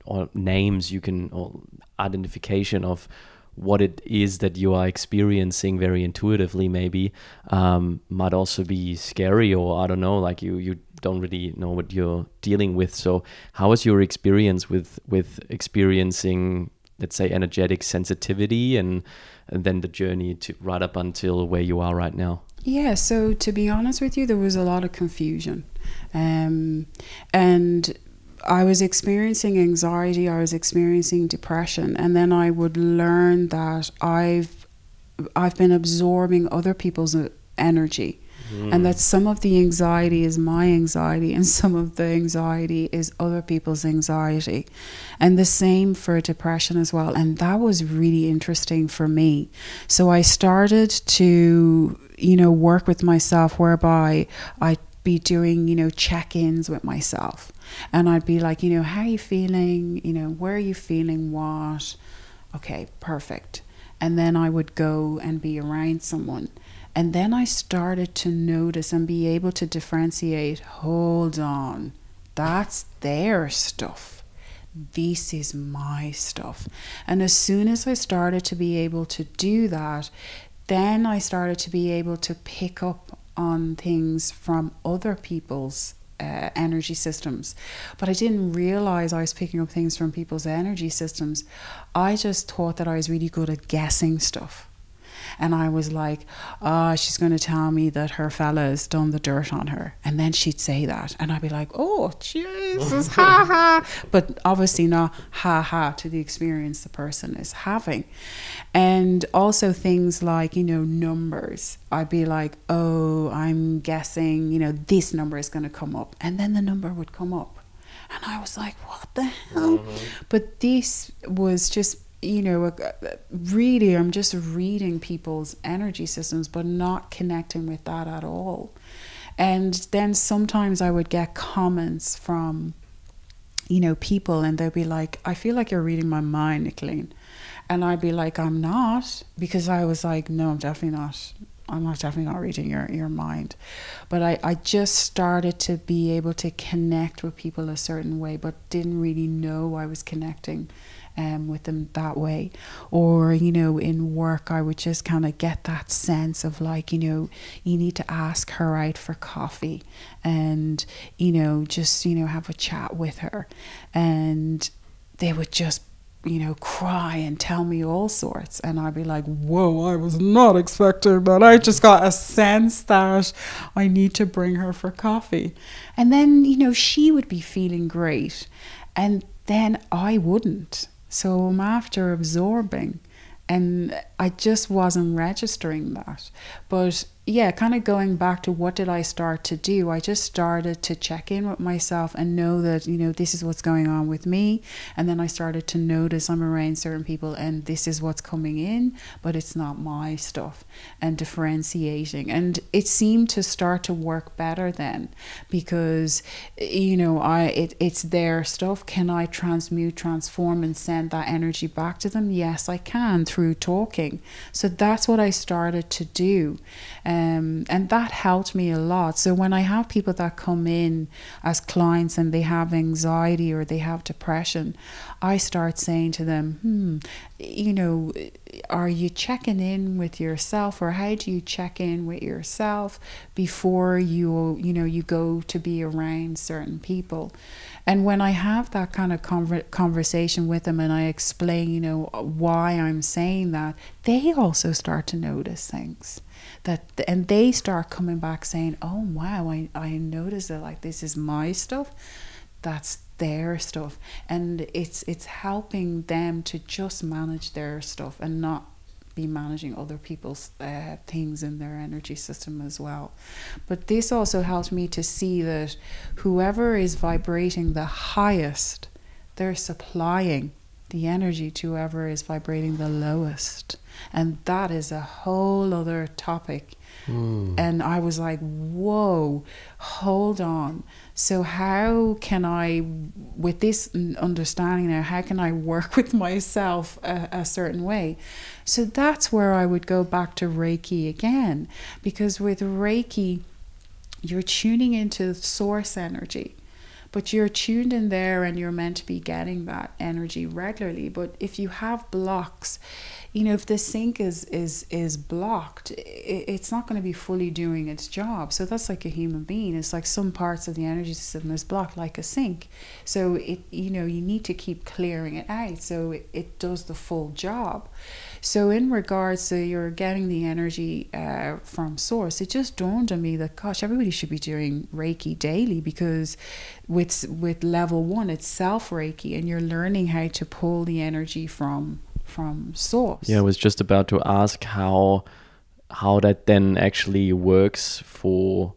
or names you can, or identification of what it is that you are experiencing very intuitively maybe, might also be scary, or I don't know, like you don't really know what you're dealing with. So how was your experience with experiencing, let's say, energetic sensitivity and then the journey to right up until where you are right now? Yeah, so to be honest with you, there was a lot of confusion. And I was experiencing anxiety, I was experiencing depression, and then I would learn that I've been absorbing other people's energy. And that some of the anxiety is my anxiety and some of the anxiety is other people's anxiety. And the same for depression as well. And that was really interesting for me. So I started to, you know, work with myself, whereby I be doing, you know, check-ins with myself. And I'd be like, you know, how are you feeling? You know, where are you feeling what? Okay, perfect. And then I would go and be around someone. And then I started to notice and be able to differentiate, hold on, that's their stuff. This is my stuff. And as soon as I started to be able to do that, then I started to be able to pick up on things from other people's energy systems. But I didn't realize I was picking up things from people's energy systems. I just thought that I was really good at guessing stuff. And I was like, she's going to tell me that her fella has done the dirt on her. And then she'd say that. And I'd be like, oh, Jesus, ha ha. But obviously not ha ha to the experience the person is having. And also things like, you know, numbers. I'd be like, oh, I'm guessing, you know, this number is going to come up. And then the number would come up. And I was like, what the hell? But this was just, you know, really, I'm just reading people's energy systems, but not connecting with that at all. And then sometimes I would get comments from, you know, people, and they'd be like, I feel like you're reading my mind, Nicoline. And I'd be like, I'm not, because I was like, no, I'm definitely not. I'm not definitely not reading your mind. But I just started to be able to connect with people a certain way, but didn't really know I was connecting with them that way. Or, you know, in work, I would just kind of get that sense of like, you know, you need to ask her out for coffee and, you know, just, you know, have a chat with her. And they would just, you know, cry and tell me all sorts. And I'd be like, whoa, I was not expecting that. I just got a sense that I need to bring her for coffee. And then, you know, she would be feeling great. And then I wouldn't. So I'm after absorbing, and I just wasn't registering that. But yeah, kind of going back to what did I start to do? I just started to check in with myself and know that, you know, this is what's going on with me. And then I started to notice I'm around certain people and this is what's coming in, but it's not my stuff, and differentiating. And it seemed to start to work better then, because, you know, it's their stuff. Can I transmute, transform, and send that energy back to them? Yes, I can, through talking. So that's what I started to do. And that helped me a lot. So when I have people that come in as clients and they have anxiety or they have depression, I start saying to them, you know, are you checking in with yourself, or how do you check in with yourself before you go to be around certain people? And when I have that kind of conversation with them and I explain, you know, why I'm saying that, they also start to notice things. And they start coming back saying, oh wow, I noticed that, like, this is my stuff, that's their stuff. And it's helping them to just manage their stuff and not be managing other people's things in their energy system as well. But this also helps me to see that whoever is vibrating the highest, they're supplying the energy to whoever is vibrating the lowest. And that is a whole other topic. And I was like, whoa, hold on. So how can I, with this understanding now, how can I work with myself a certain way? So that's where I would go back to Reiki again, because with Reiki, you're tuning into source energy. But you're tuned in there and you're meant to be getting that energy regularly. But if you have blocks, you know, if the sink is blocked, it's not going to be fully doing its job. So that's like a human being. It's like some parts of the energy system is blocked, like a sink. So you need to keep clearing it out so it does the full job. So in regards to you're getting the energy from source, it just dawned on me that, gosh, everybody should be doing Reiki daily, because with level 1, it's self Reiki, and you're learning how to pull the energy from source. Yeah, I was just about to ask how that then actually works for,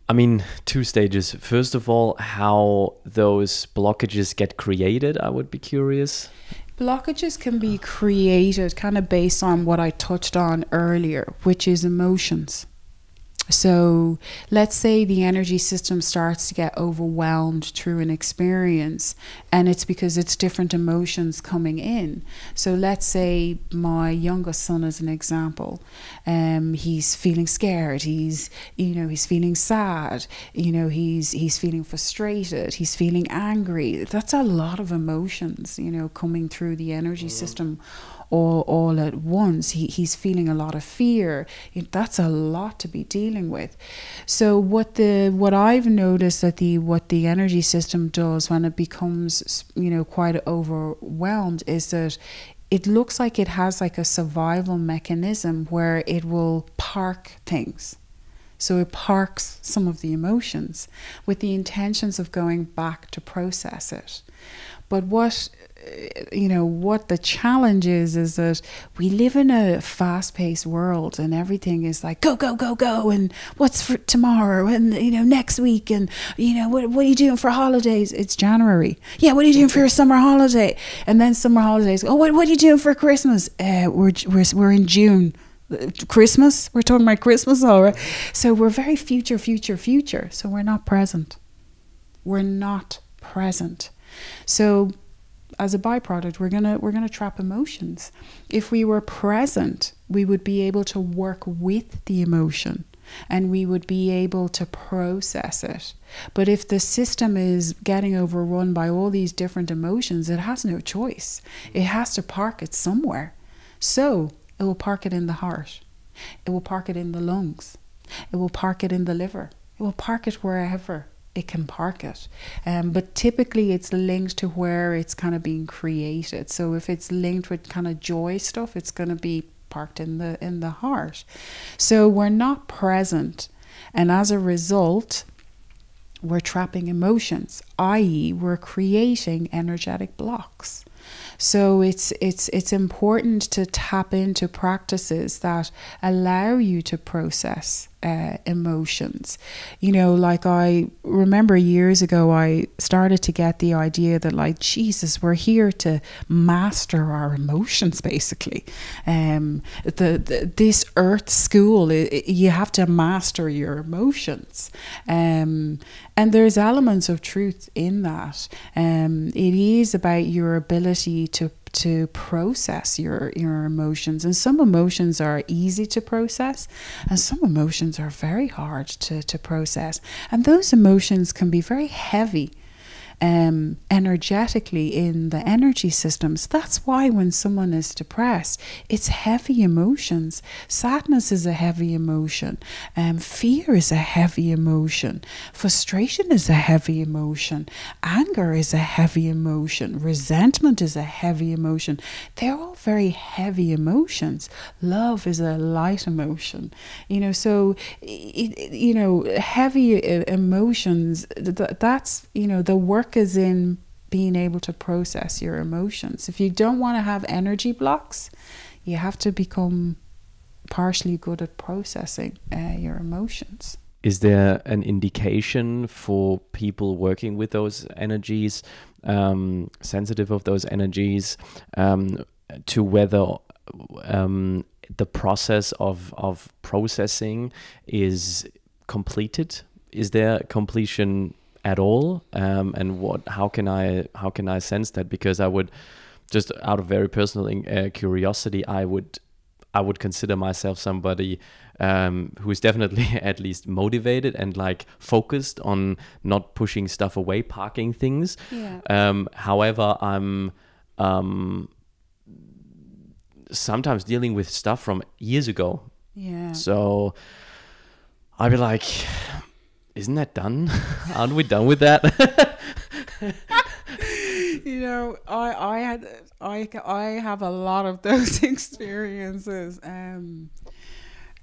I mean, 2 stages. First of all, how those blockages get created, I would be curious. Blockages can be created kind of based on what I touched on earlier, which is emotions. So let's say the energy system starts to get overwhelmed through an experience, and it's because it's different emotions coming in. So let's say my youngest son is an example. He's feeling scared. He's feeling sad. He's feeling frustrated. He's feeling angry. That's a lot of emotions, coming through the energy system all at once. He's feeling a lot of fear. That's a lot to be dealing with. So what I've noticed that what the energy system does when it becomes quite overwhelmed is that it looks like it has like a survival mechanism where it will park things. So it parks some of the emotions with the intentions of going back to process it. But what the challenge is that we live in a fast-paced world, and everything is like go, go, go, go, and what's for tomorrow, and next week, and what are you doing for holidays? It's January. Yeah, what are you doing for your summer holiday? And then summer holidays. Oh, what are you doing for Christmas? We're in June. Christmas? We're talking about Christmas, all right. So we're very future. So we're not present. So as a byproduct, we're gonna trap emotions. If we were present, we would be able to work with the emotion, and we would be able to process it. But if the system is getting overrun by all these different emotions, it has no choice. It has to park it somewhere. So it will park it in the heart. It will park it in the lungs. It will park it in the liver. It will park it wherever it can park it. But typically it's linked to where it's kind of being created. So if it's linked with kind of joy stuff, it's going to be parked in the heart. So we're not present. And as a result, we're trapping emotions, i.e. we're creating energetic blocks. So it's important to tap into practices that allow you to process emotions. Like I remember years ago, I started to get the idea that, like, Jesus, we're here to master our emotions, basically. This earth school, you have to master your emotions. And there's elements of truth in that. It is about your ability to process your emotions, and some emotions are easy to process and some emotions are very hard to process, and those emotions can be very heavy energetically in the energy systems. That's why when someone is depressed, it's heavy emotions. Sadness is a heavy emotion. Fear is a heavy emotion. Frustration is a heavy emotion. Anger is a heavy emotion. Resentment is a heavy emotion. They're all very heavy emotions. Love is a light emotion. So heavy emotions, that's the work is in being able to process your emotions. If you don't want to have energy blocks, you have to become partially good at processing your emotions. Is there an indication for people working with those energies, sensitive of those energies, to whether the process of processing is completed? Is there completion at all, and how can I sense that? Because I would, just out of very personal curiosity, I would consider myself somebody who is definitely at least motivated and like focused on not pushing stuff away, parking things. Yeah. However, I'm sometimes dealing with stuff from years ago. Yeah. So I'd be like, isn't that done? Aren't we done with that? I have a lot of those experiences.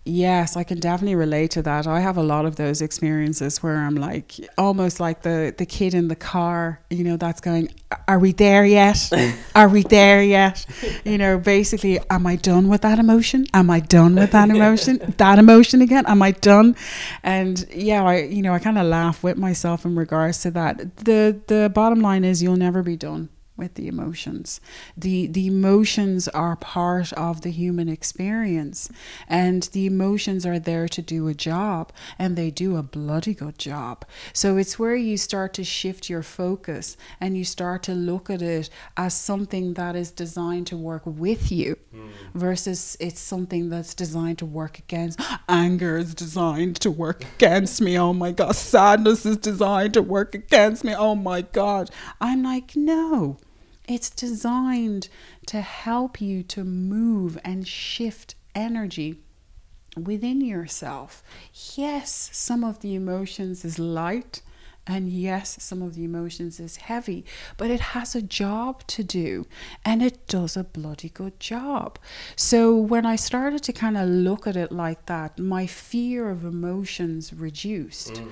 Yes, I can definitely relate to that. I have a lot of those experiences where I'm like, almost like the kid in the car, that's going, are we there yet? Are we there yet? Basically, am I done with that emotion? Am I done with that emotion? That emotion again? Am I done? And yeah, I kind of laugh with myself in regards to that. The bottom line is you'll never be done with the emotions. The emotions are part of the human experience, and the emotions are there to do a job, and they do a bloody good job. So it's where you start to shift your focus and you start to look at it as something that is designed to work with you versus it's something that's designed to work against. Anger is designed to work against me. Oh my God. Sadness is designed to work against me. Oh my God. I'm like, no. It's designed to help you to move and shift energy within yourself. Yes, some of the emotions is light, and yes, some of the emotions is heavy, but it has a job to do, and it does a bloody good job. So when I started to kind of look at it like that, my fear of emotions reduced.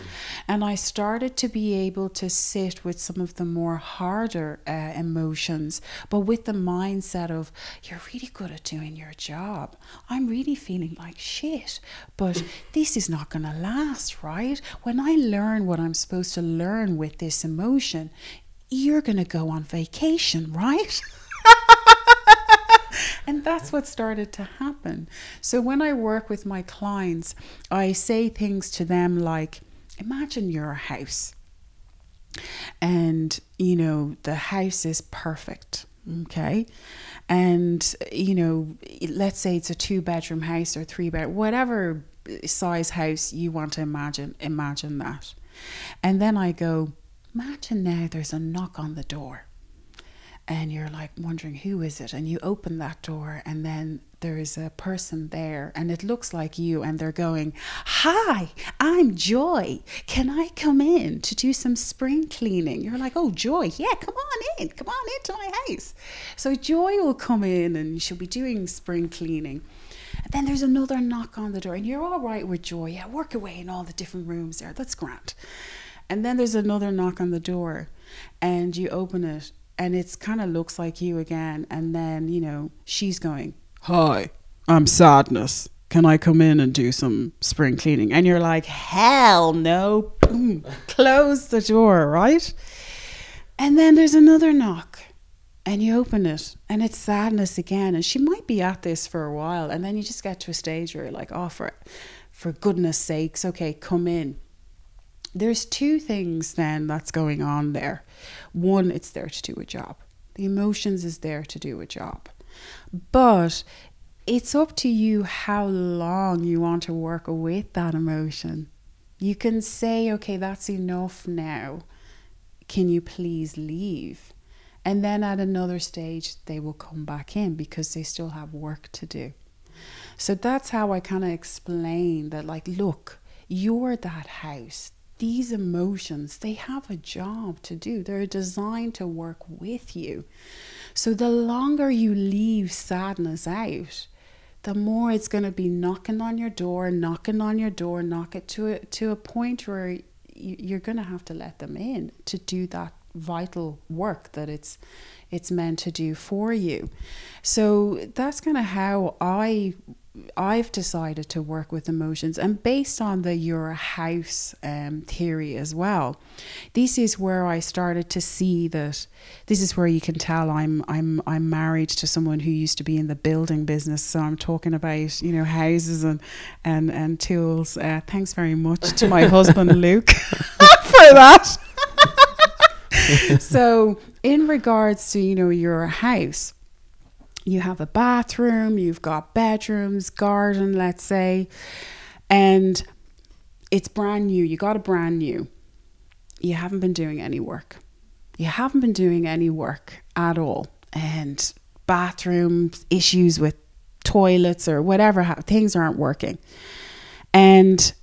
And I started to be able to sit with some of the more harder emotions, but with the mindset of, you're really good at doing your job. I'm really feeling like shit, but this is not going to last, right? When I learn what I'm supposed to learn with this emotion, you're going to go on vacation, right? And that's what started to happen. So when I work with my clients, I say things to them like, imagine you're a house, and you know the house is perfect, okay? And you know, let's say it's a 2-bedroom house or 3-bed, whatever size house you want to imagine that. And then I go, imagine now there's a knock on the door, and you're like wondering, who is it? And you open that door, and then there is a person there, and it looks like you, and they're going, hi, I'm Joy. Can I come in to do some spring cleaning? You're like, oh, Joy, yeah, come on into my house. So Joy will come in and she'll be doing spring cleaning. And then there's another knock on the door, and you're all right with Joy. Yeah, work away in all the different rooms there. That's grand. And then there's another knock on the door, and you open it, and it's kind of looks like you again. And then, you know, she's going, hi, I'm Sadness. Can I come in and do some spring cleaning? And you're like, hell no. Boom. Close the door, right? And then there's another knock. And you open it, and it's Sadness again. And she might be at this for a while. And then you just get to a stage where you're like, oh, for goodness sakes, okay, come in. There's two things then that's going on there. One, it's there to do a job. The emotions is there to do a job. But it's up to you how long you want to work with that emotion. You can say, okay, that's enough now. Can you please leave? And then at another stage, they will come back in because they still have work to do. So that's how I kind of explain that, like, look, you're that house. These emotions, they have a job to do. They're designed to work with you. So the longer you leave sadness out, the more it's going to be knocking on your door, knock it to a point where you're going to have to let them in to do that vital work that it's meant to do for you. So that's kind of how I've decided to work with emotions, and based on the your house theory as well. This is where I started to see that this is where you can tell I'm married to someone who used to be in the building business. So I'm talking about, you know, houses and tools. Thanks very much to my husband Luke for that. So in regards to, you know, your house, you have a bathroom, you've got bedrooms, garden, let's say, and it's brand new. You got a brand new. You haven't been doing any work. You haven't been doing any work at all. And bathroom issues with toilets or whatever, things aren't working. And,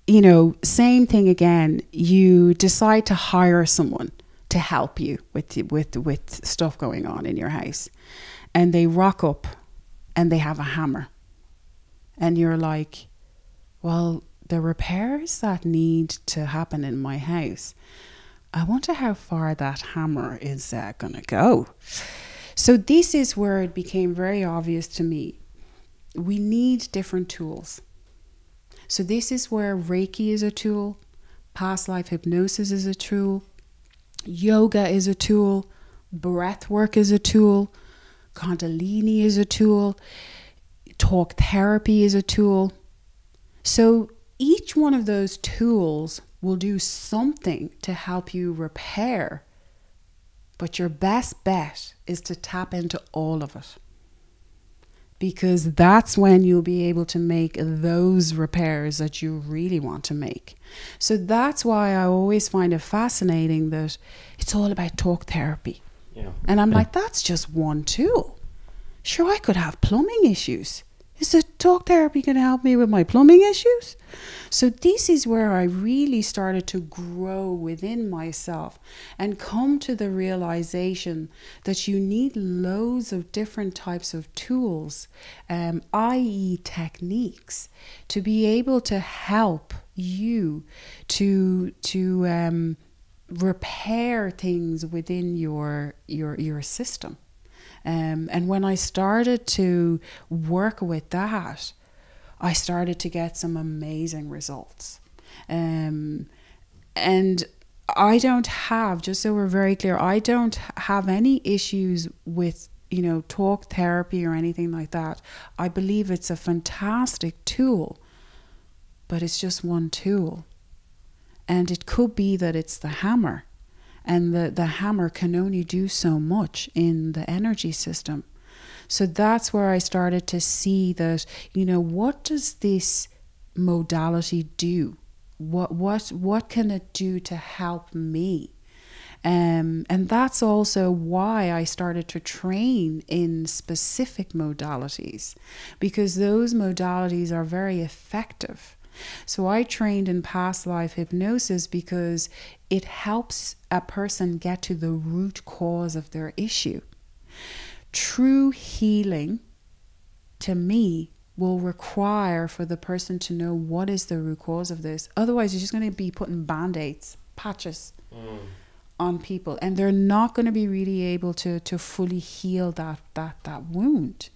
you know, same thing again. You decide to hire someone to help you with stuff going on in your house. And they rock up and they have a hammer. And you're like, well, the repairs that need to happen in my house, I wonder how far that hammer is going to go. So this is where it became very obvious to me. We need different tools. So this is where Reiki is a tool. Past life hypnosis is a tool. Yoga is a tool. breath work is a tool, Kundalini is a tool, talk therapy is a tool. So each one of those tools will do something to help you repair. But your best bet is to tap into all of it. Because that's when you'll be able to make those repairs that you really want to make. So that's why I always find it fascinating that it's all about talk therapy. Yeah. And I'm like, that's just one tool. Sure, I could have plumbing issues. Is the talk therapy going to help me with my plumbing issues? So this is where I really started to grow within myself and come to the realization that you need loads of different types of tools, i.e. techniques, to be able to help you to repair things within your system. And when I started to work with that, I started to get some amazing results. And I don't have, just so we're very clear, I don't have any issues with, talk therapy or anything like that. I believe it's a fantastic tool, but it's just one tool. And it could be that it's the hammer. And the hammer can only do so much in the energy system. So that's where I started to see that, what does this modality do? What can it do to help me? And that's also why I started to train in specific modalities, because those modalities are very effective. So I trained in past life hypnosis because it helps a person get to the root cause of their issue. True healing, to me, will require for the person to know what is the root cause of this. Otherwise, you're just going to be putting band-aids, patches on people, and they're not going to be really able to fully heal that wound.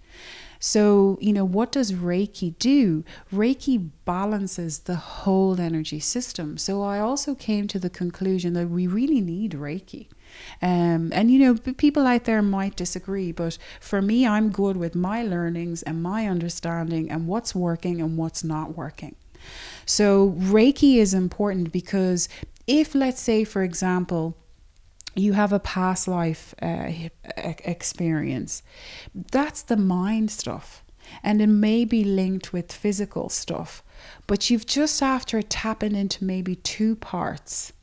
So, what does Reiki do? Reiki balances the whole energy system. So I also came to the conclusion that we really need Reiki. And people out there might disagree, but for me, I'm good with my learnings and my understanding and what's working and what's not working. So Reiki is important because if, let's say, for example, you have a past life experience, that's the mind stuff. And it may be linked with physical stuff. But you've just after tapping into maybe two parts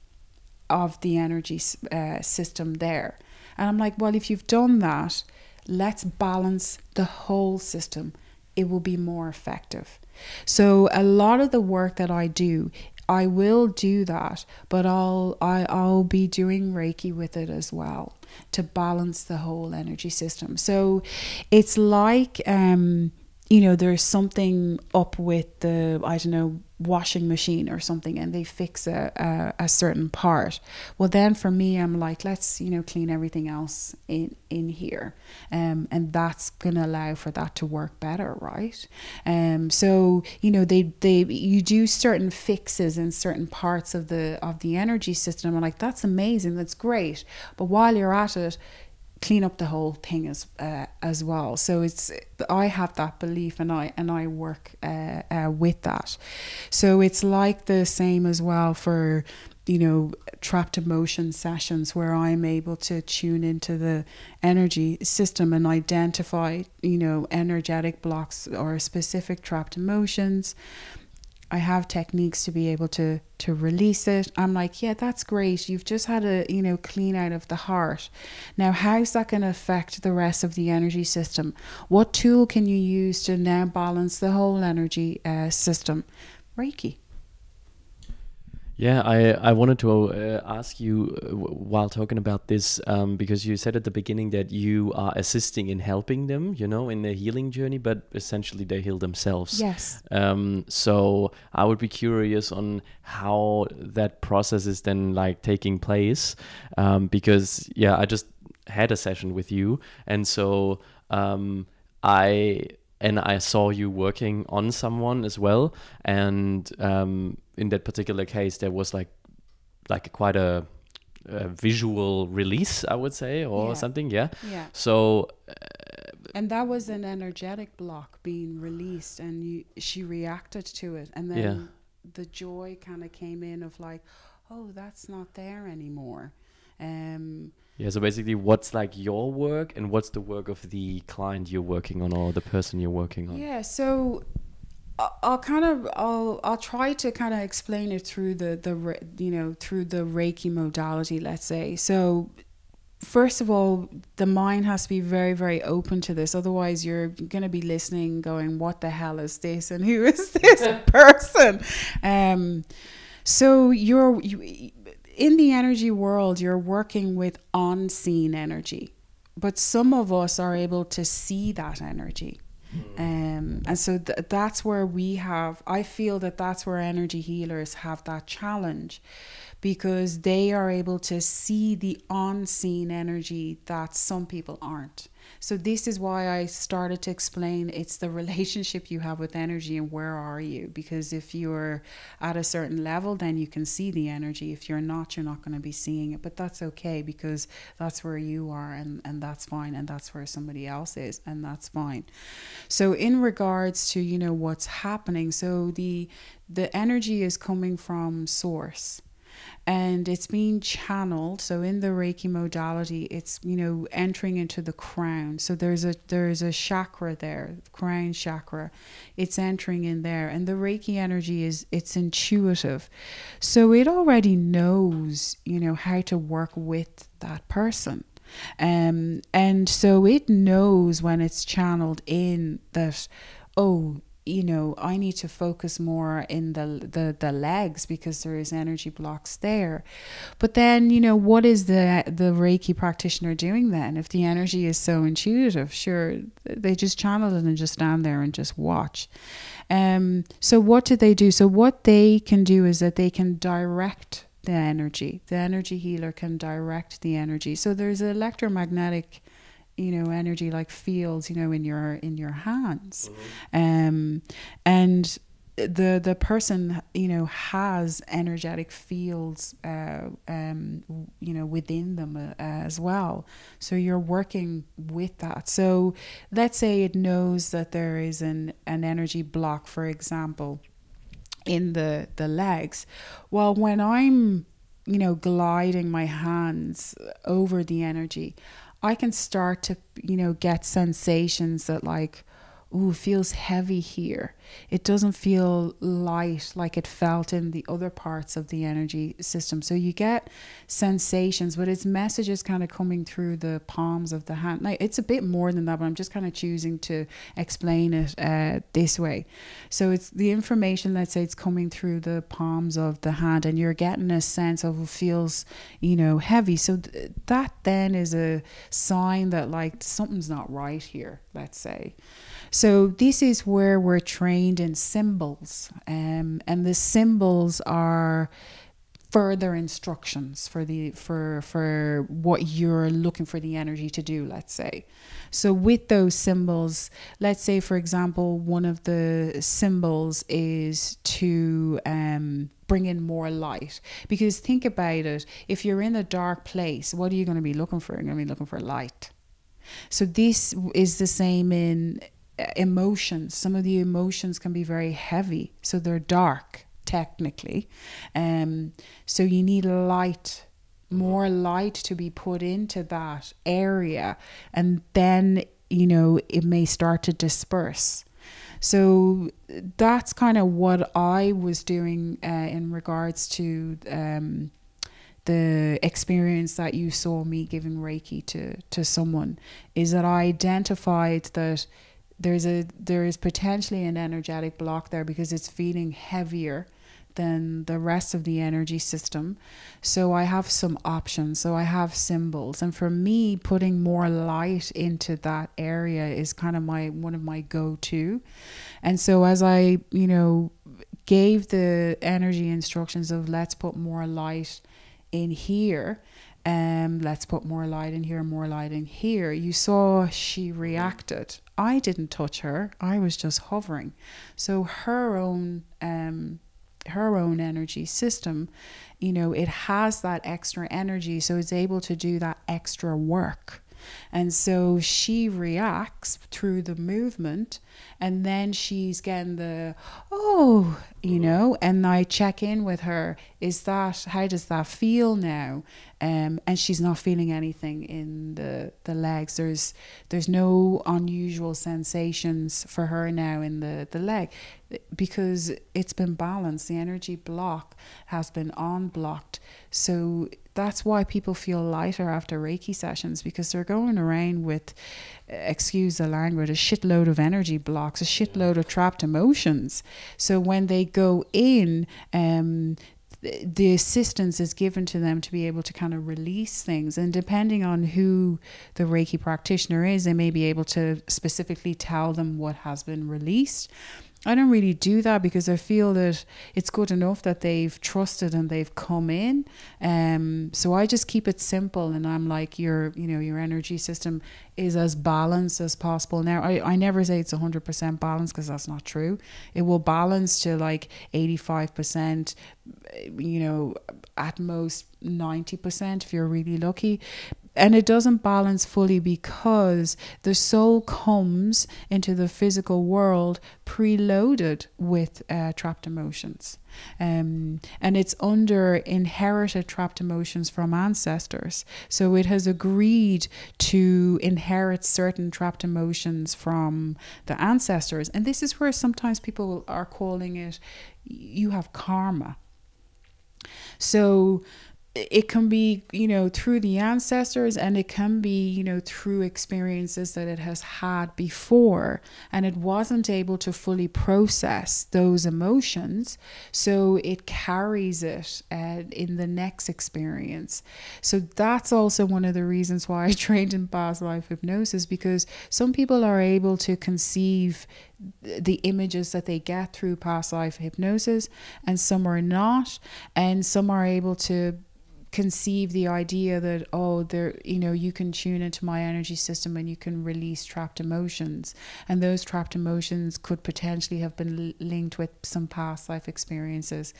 of the energy system there. And I'm like, well, if you've done that, let's balance the whole system. It will be more effective. So a lot of the work that I do, I will do that, but I'll be doing Reiki with it as well to balance the whole energy system. So it's like, there's something up with the, washing machine or something, and they fix a certain part. Well, then for me, I'm like, let's, clean everything else in here. And that's going to allow for that to work better, right? So, you do certain fixes in certain parts of the energy system. I'm like, that's amazing. That's great. But while you're at it, clean up the whole thing as well. So I have that belief, and I work with that. So it's like the same as well for trapped emotion sessions, where I'm able to tune into the energy system and identify energetic blocks or specific trapped emotions. I have techniques to be able to release it. I'm like, yeah, that's great. You've just had a, clean out of the heart. Now, how's that going to affect the rest of the energy system? What tool can you use to now balance the whole energy system? Reiki. Yeah, I wanted to ask you while talking about this, because you said at the beginning that you are assisting in helping them, in their healing journey, but essentially they heal themselves. Yes. So I would be curious on how that process is then like taking place, because I just had a session with you, and so I saw you working on someone as well, and in that particular case, there was like quite a visual release, I would say, or Yeah. something. Yeah. Yeah. So And that was an energetic block being released, and she reacted to it, and then Yeah. the joy kind of came in of like, oh, that's not there anymore. Yeah, so basically what's like your work and what's the work of the client you're working on or the person you're working on? Yeah, so I'll try to kind of explain it through through the Reiki modality, let's say. So first of all, the mind has to be very, very open to this. Otherwise, you're going to be listening going, what the hell is this? And who is this person? So in the energy world, you're working with unseen energy. But some of us are able to see that energy. And so that's where I feel that that's where energy healers have that challenge, because they are able to see the unseen energy that some people aren't. So this is why I started to explain it's the relationship you have with energy and where are you. Because if you're at a certain level, then you can see the energy. If you're not going to be seeing it. But that's okay, because that's where you are, and that's fine. And that's where somebody else is, and that's fine. So in regards to, what's happening, so the energy is coming from source. And it's being channeled. So in the Reiki modality, it's, entering into the crown. So there's a chakra there, crown chakra. It's entering in there. And the Reiki energy it's intuitive. So it already knows, how to work with that person. And so it knows when it's channeled in that, oh, I need to focus more in the legs because there is energy blocks there. But then, what is the Reiki practitioner doing then? If the energy is so intuitive, sure, they just channel it and just stand there and just watch. So what do they do? So what they can do is that they can direct the energy. The energy healer can direct the energy. So there's electromagnetic energy like fields, in your hands. And the person, has energetic fields, within them as well. So you're working with that. So let's say it knows that there is an energy block, for example, in the legs. Well, when I'm, gliding my hands over the energy, I can start to, get sensations that like, ooh, it feels heavy here. It doesn't feel light like it felt in the other parts of the energy system. So you get sensations, but it's messages kind of coming through the palms of the hand. Now, it's a bit more than that, but I'm just kind of choosing to explain it this way. So it's the information, let's say it's coming through the palms of the hand, and you're getting a sense of it feels, heavy. So that then is a sign that like something's not right here, let's say. So this is where we're trained in symbols, and the symbols are further instructions for what you're looking for the energy to do, let's say. So with those symbols, let's say, for example, one of the symbols is to bring in more light. Because think about it, if you're in a dark place, what are you going to be looking for? You're going to be looking for light. So this is the same in emotions. Some of the emotions can be very heavy, so they're dark technically. So you need light, more light to be put into that area, and then it may start to disperse. So that's kind of what I was doing in regards to the experience that you saw me giving Reiki to someone, is that I identified that there is potentially an energetic block there because it's feeling heavier than the rest of the energy system. So I have some options. So I have symbols, and for me, putting more light into that area is kind of one of my go-to. And so as I gave the energy instructions of let's put more light in here, let's put more light in here, more light in here, you saw she reacted. I didn't touch her, I was just hovering. So her own her own energy system, you know, it has that extra energy, so it's able to do that extra work. And so she reacts through the movement, and then she's getting the, oh, you know, and I check in with her. How does that feel now? And she's not feeling anything in the legs. There's no unusual sensations for her now in the leg, because it's been balanced. The energy block has been unblocked. So that's why people feel lighter after Reiki sessions, because they're going around with, excuse the language, a shitload of energy blocks, a shitload of trapped emotions. So when they go in, the assistance is given to them to be able to kind of release things. And depending on who the Reiki practitioner is, they may be able to specifically tell them what has been released. I don't really do that, because I feel that it's good enough that they've trusted and they've come in. So I just keep it simple, and I'm like, your energy system is as balanced as possible. Now, I never say it's 100% balanced, because that's not true. It will balance to like 85%, you know, at most 90% if you're really lucky. And it doesn't balance fully, because the soul comes into the physical world preloaded with trapped emotions. And it's under inherited trapped emotions from ancestors. So it has agreed to inherit certain trapped emotions from the ancestors. And this is where sometimes people are calling it, you have karma. So it can be, you know, through the ancestors, and it can be, you know, through experiences that it has had before, and it wasn't able to fully process those emotions, so it carries it in the next experience. So that's also one of the reasons why I trained in past life hypnosis, because some people are able to conceive the images that they get through past life hypnosis, and some are not, and some are able to conceive the idea that, oh, there, you know, you can tune into my energy system and you can release trapped emotions, and those trapped emotions could potentially have been linked with some past life experiences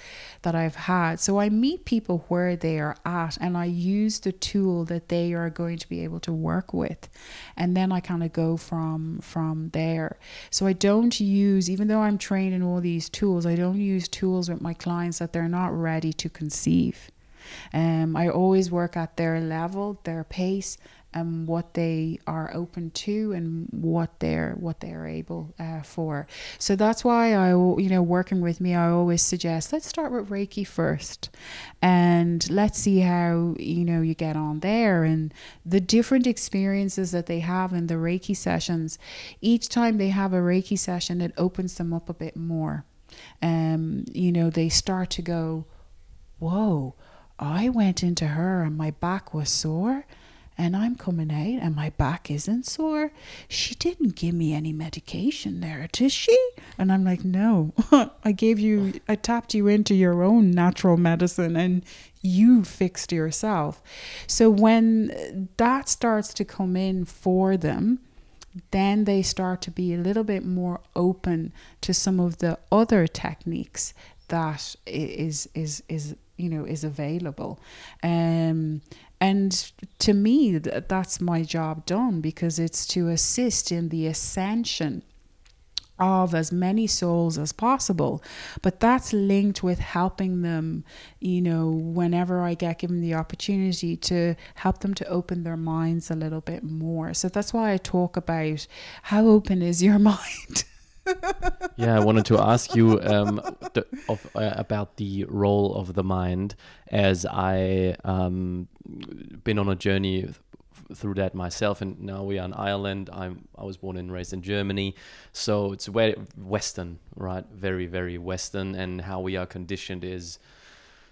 that I've had. So I meet people where they are at, and I use the tool that they are going to be able to work with, and then I kind of go from there. So I don't use, even though I'm trained in all these tools, I don't use tools with my clients that they're not ready to conceive. I always work at their level, their pace, and what they are open to, and what they're able for. So that's why working with me, I always suggest, let's start with Reiki first, and let's see how, you get on there, and the different experiences that they have in the Reiki sessions. Each time they have a Reiki session, it opens them up a bit more. They start to go, whoa, I went into her and my back was sore, and I'm coming out and my back isn't sore. She didn't give me any medication there, did she? And I'm like, no, I tapped you into your own natural medicine and you fixed yourself. So when that starts to come in for them, then they start to be a little bit more open to some of the other techniques that is available. And to me, that's my job done, because it's to assist in the ascension of as many souls as possible. But that's linked with helping them, whenever I get given the opportunity, to help them to open their minds a little bit more. So that's why I talk about how open is your mind. Yeah, I wanted to ask you about the role of the mind, as I been on a journey through that myself, and now we are in Ireland. I was born and raised in Germany, so it's very Western, right? Very, very Western, and how we are conditioned is,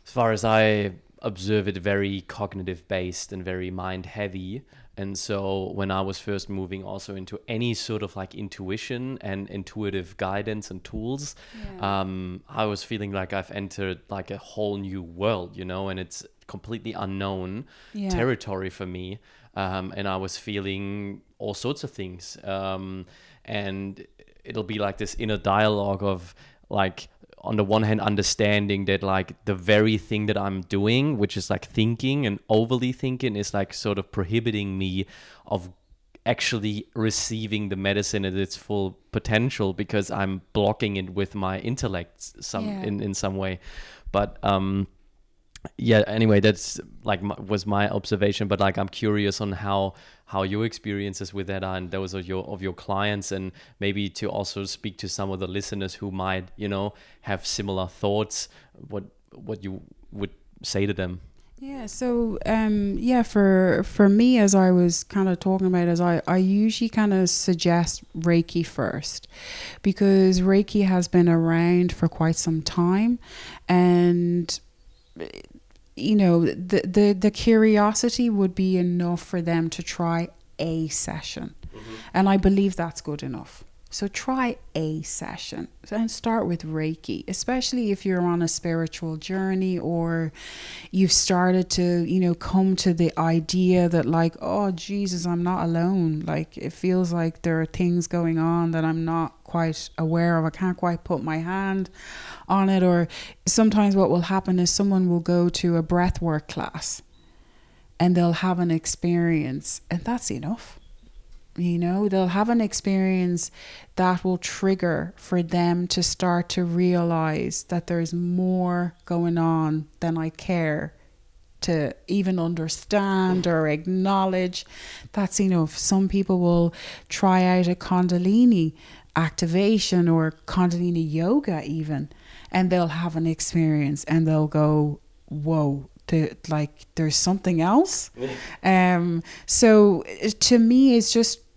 as far as I observe it, very cognitive based and very mind heavy. And so when I was first moving also into any sort of like intuition and intuitive guidance and tools, I was feeling like I've entered like a whole new world, and it's completely unknown territory for me. And I was feeling all sorts of things. And it'll be like this inner dialogue of like, on the one hand understanding that like the very thing that I'm doing, which is like thinking and overly thinking, is like sort of prohibiting me of actually receiving the medicine at its full potential, because I'm blocking it with my intellect in some way. But yeah, anyway, that's like was my observation. But like I'm curious on how your experiences with that are, and those of your clients, and maybe to also speak to some of the listeners who might, you know, have similar thoughts, what you would say to them. Yeah, so for me, as I was kind of talking about, as I usually kind of suggest Reiki first, because Reiki has been around for quite some time, and you know, the curiosity would be enough for them to try a session. And I believe that's good enough. So try a session and start with Reiki, especially if you're on a spiritual journey, or you've started to, you know, come to the idea that like, oh, Jesus, I'm not alone. Like, it feels like there are things going on that I'm not quite aware of. I can't quite put my hand on it. Or sometimes what will happen is someone will go to a breathwork class and they'll have an experience, and that's enough. You know, they'll have an experience that will trigger for them to start to realize that there's more going on than I care to even understand or acknowledge. That's enough. Some people will try out a Kundalini activation or Kundalini yoga even, and they'll have an experience and they'll go, whoa, like there's something else. So to me, it's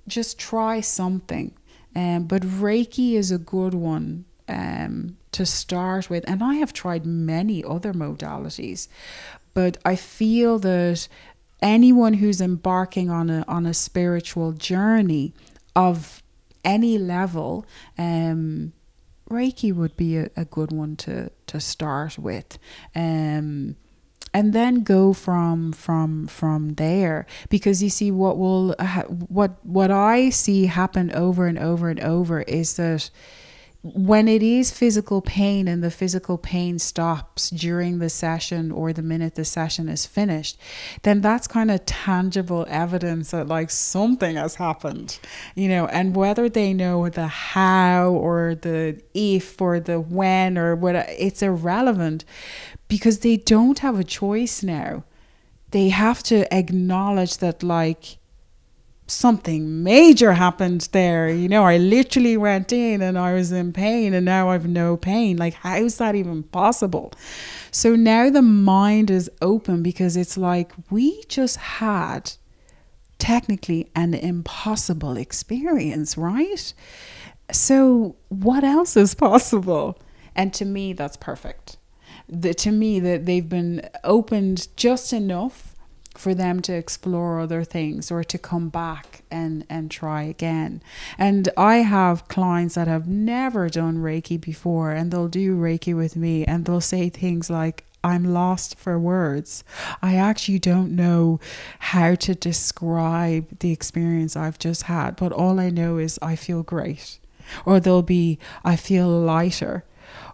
just try something. But Reiki is a good one to start with. And I have tried many other modalities, but I feel that anyone who's embarking on a spiritual journey of any level, Reiki would be a good one to start with. And then go from there, because you see what I see happen over and over and over is that when it is physical pain and the physical pain stops during the session or the minute the session is finished, then that's kind of tangible evidence that like something has happened, you know. And whether they know the how or the if or the when or what, it's irrelevant, because they don't have a choice now. They have to acknowledge that like something major happened there. You know, I literally went in and I was in pain and now I've no pain. Like, how's that even possible? So now the mind is open, because it's like we just had technically an impossible experience, right? So what else is possible? And to me, that's perfect. To me, that they've been opened just enough for them to explore other things or to come back and try again. And I have clients that have never done Reiki before, and they'll do Reiki with me and they'll say things like, I'm lost for words. I actually don't know how to describe the experience I've just had, but all I know is I feel great. Or they'll be, I feel lighter.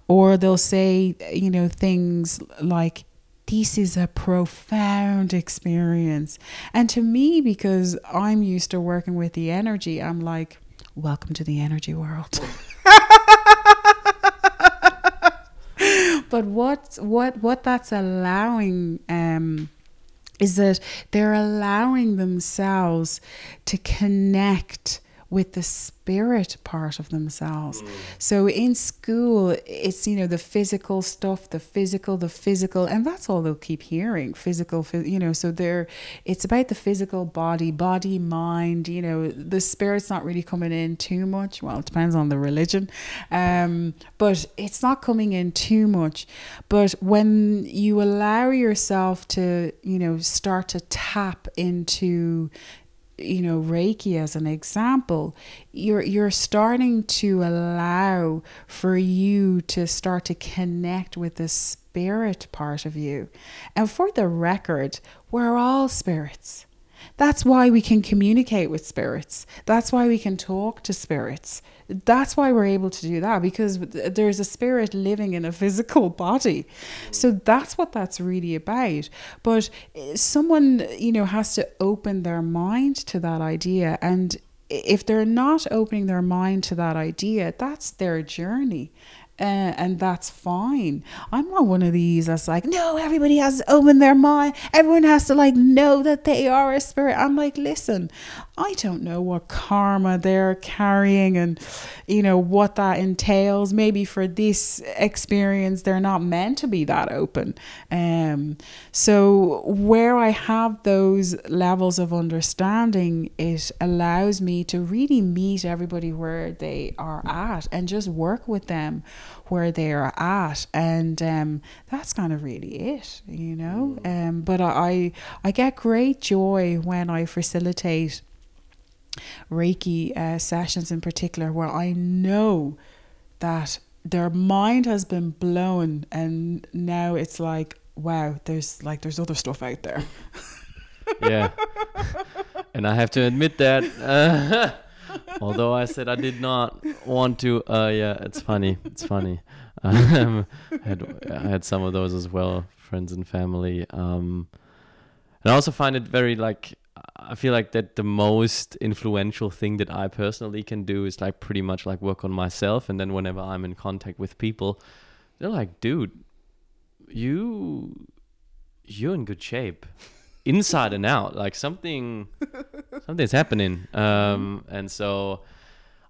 Or they'll say, you know, things like, this is a profound experience. And to me, because I'm used to working with the energy, I'm like, welcome to the energy world. But what that's allowing is that they're allowing themselves to connect with the spirit part of themselves. So in school, it's, you know, the physical stuff, the physical, and that's all they'll keep hearing, physical, you know, so it's about the physical body, mind, you know, the spirit's not really coming in too much. Well, it depends on the religion, but it's not coming in too much. But when you allow yourself to, you know, start to tap into, you know, Reiki as an example, you're starting to allow for you to start to connect with the spirit part of you. And for the record, we're all spirits. That's why we can communicate with spirits. That's why we can talk to spirits. That's why we're able to do that, because there's a spirit living in a physical body. So that's what that's really about. But someone, you know, has to open their mind to that idea. And if they're not opening their mind to that idea, that's their journey. And that's fine. I'm not one of these that's like, no, everybody has to open their mind. Everyone has to like know that they are a spirit. I'm like, listen, I don't know what karma they're carrying and, you know, what that entails. Maybe for this experience, they're not meant to be that open. So where I have those levels of understanding, it allows me to really meet everybody where they are at and just work with them where they are at. And that's kind of really it, you know. But I get great joy when I facilitate Reiki sessions in particular, where I know that their mind has been blown and now it's like, wow, there's other stuff out there. Yeah. And I have to admit that although I said I did not want to, yeah, it's funny. I had some of those as well, friends and family. And I also find it very like, I feel like that the most influential thing that I personally can do is like pretty much like work on myself. And then whenever I'm in contact with people, they're like, dude, you're in good shape. Inside and out, like something's happening. And so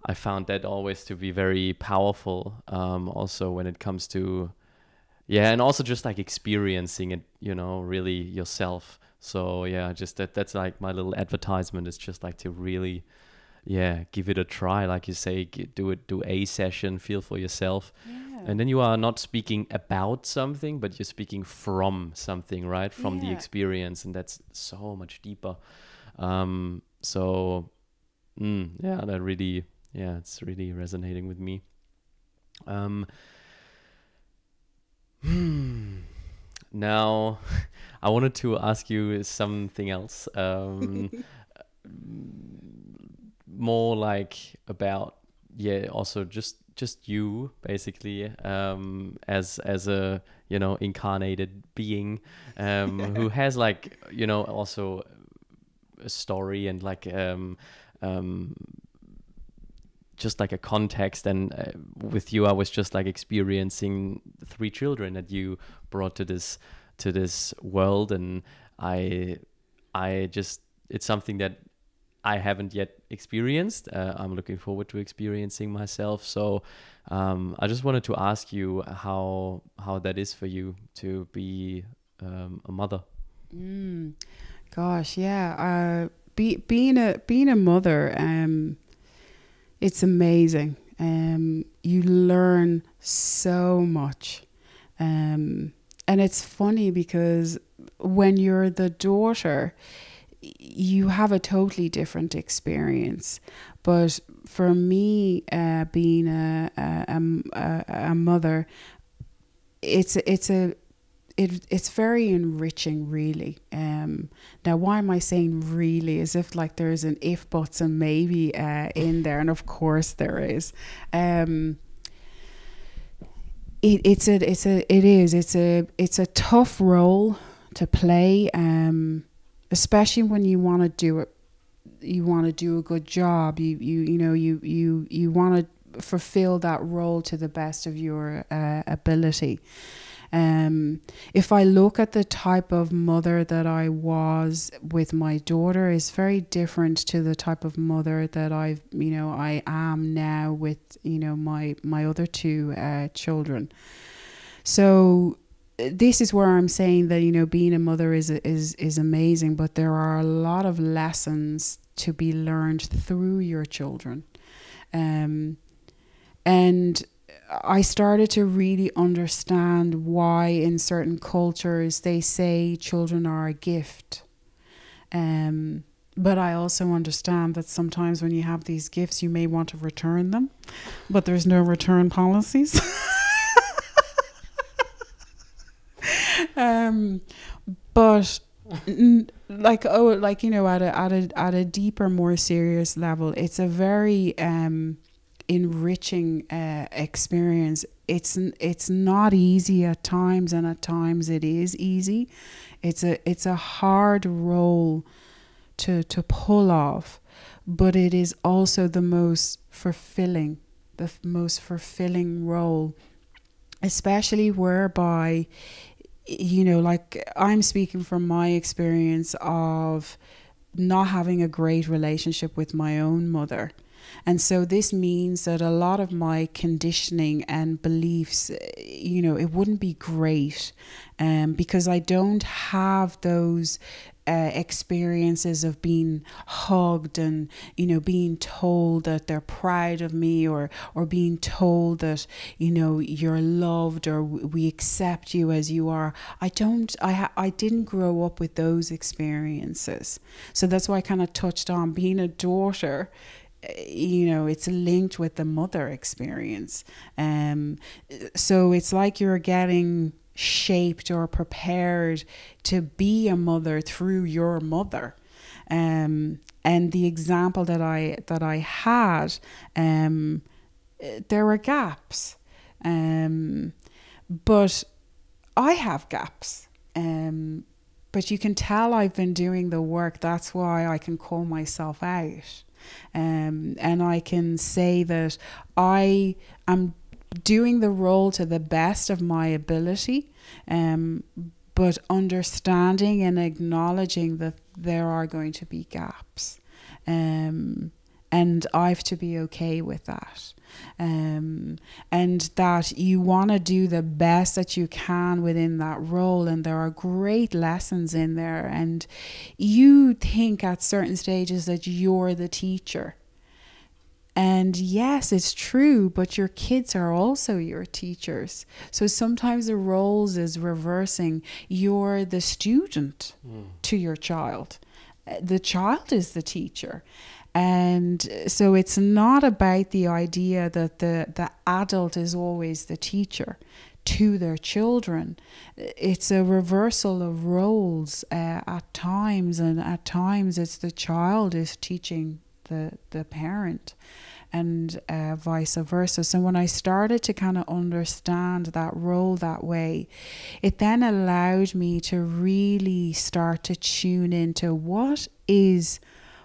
I found that always to be very powerful, also when it comes to, yeah, and also just like experiencing it, you know, really yourself. So yeah, just that's like my little advertisement, is just like to really, yeah, give it a try. Like you say, do a session, feel for yourself. Yeah. And then you are not speaking about something, but you're speaking from something, right? From the experience. And that's so much deeper. Yeah, that really, yeah, it's really resonating with me. Now, I wanted to ask you something else. More like about, yeah, also just you basically, as a, you know, incarnated being, who has like, you know, also a story and like just like a context. And with you, I was just like experiencing 3 children that you brought to this world, and I just, it's something that I haven't yet experienced. I'm looking forward to experiencing myself. So I just wanted to ask you how that is for you to be a mother. Gosh, yeah. Being a mother, it's amazing. You learn so much. And it's funny because when you're the daughter, you have a totally different experience. But for me, being a mother, it's very enriching, really. Now, why am I saying really? As if like there's an if, buts, and maybe in there, and of course there is. It's a tough role to play. Especially when you want to do it, you want to do a good job. You want to fulfill that role to the best of your ability. If I look at the type of mother that I was with my daughter, is very different to the type of mother that I am now with, my other 2 children. So this is where I'm saying that, being a mother is amazing, but there are a lot of lessons to be learned through your children. And I started to really understand why in certain cultures they say children are a gift. But I also understand that sometimes when you have these gifts, you may want to return them, but there's no return policies. But Like, oh, like, you know, at a deeper, more serious level, it's a very enriching experience. It's not easy at times, and at times it is easy. It's a hard role to pull off, but it is also the most fulfilling role, especially whereby, you know, like, I'm speaking from my experience of not having a great relationship with my own mother. And so this means that a lot of my conditioning and beliefs, you know, it wouldn't be great, because I don't have those experiences of being hugged and, you know, being told that they're proud of me, or being told that, you know, you're loved, or we accept you as you are. I didn't grow up with those experiences. So that's why I kind of touched on being a daughter. You know, it's linked with the mother experience. So it's like you're getting shaped or prepared to be a mother through your mother. And the example that I had, there were gaps, but I have gaps. But you can tell I've been doing the work. That's why I can call myself out. And I can say that I am doing the role to the best of my ability, but understanding and acknowledging that there are going to be gaps, and I have to be okay with that, and that you want to do the best that you can within that role. And there are great lessons in there, and you think at certain stages that you're the teacher. And yes, it's true, but your kids are also your teachers. So sometimes the roles is reversing. You're the student to your child. The child is the teacher. And so it's not about the idea that the adult is always the teacher to their children. It's a reversal of roles at times, and at times it's the child is teaching the parent, and vice versa. So when I started to kind of understand that role that way, it then allowed me to really start to tune into what is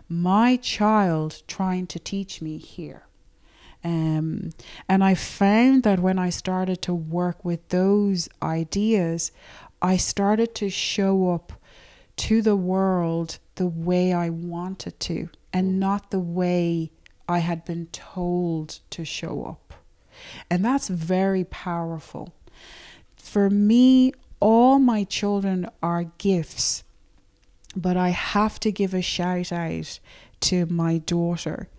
my child trying to teach me here. And I found that when I started to work with those ideas, I started to show up to the world the way I wanted to, and not the way I had been told to show up. And that's very powerful. For me, all my children are gifts, but I have to give a shout out to my daughter.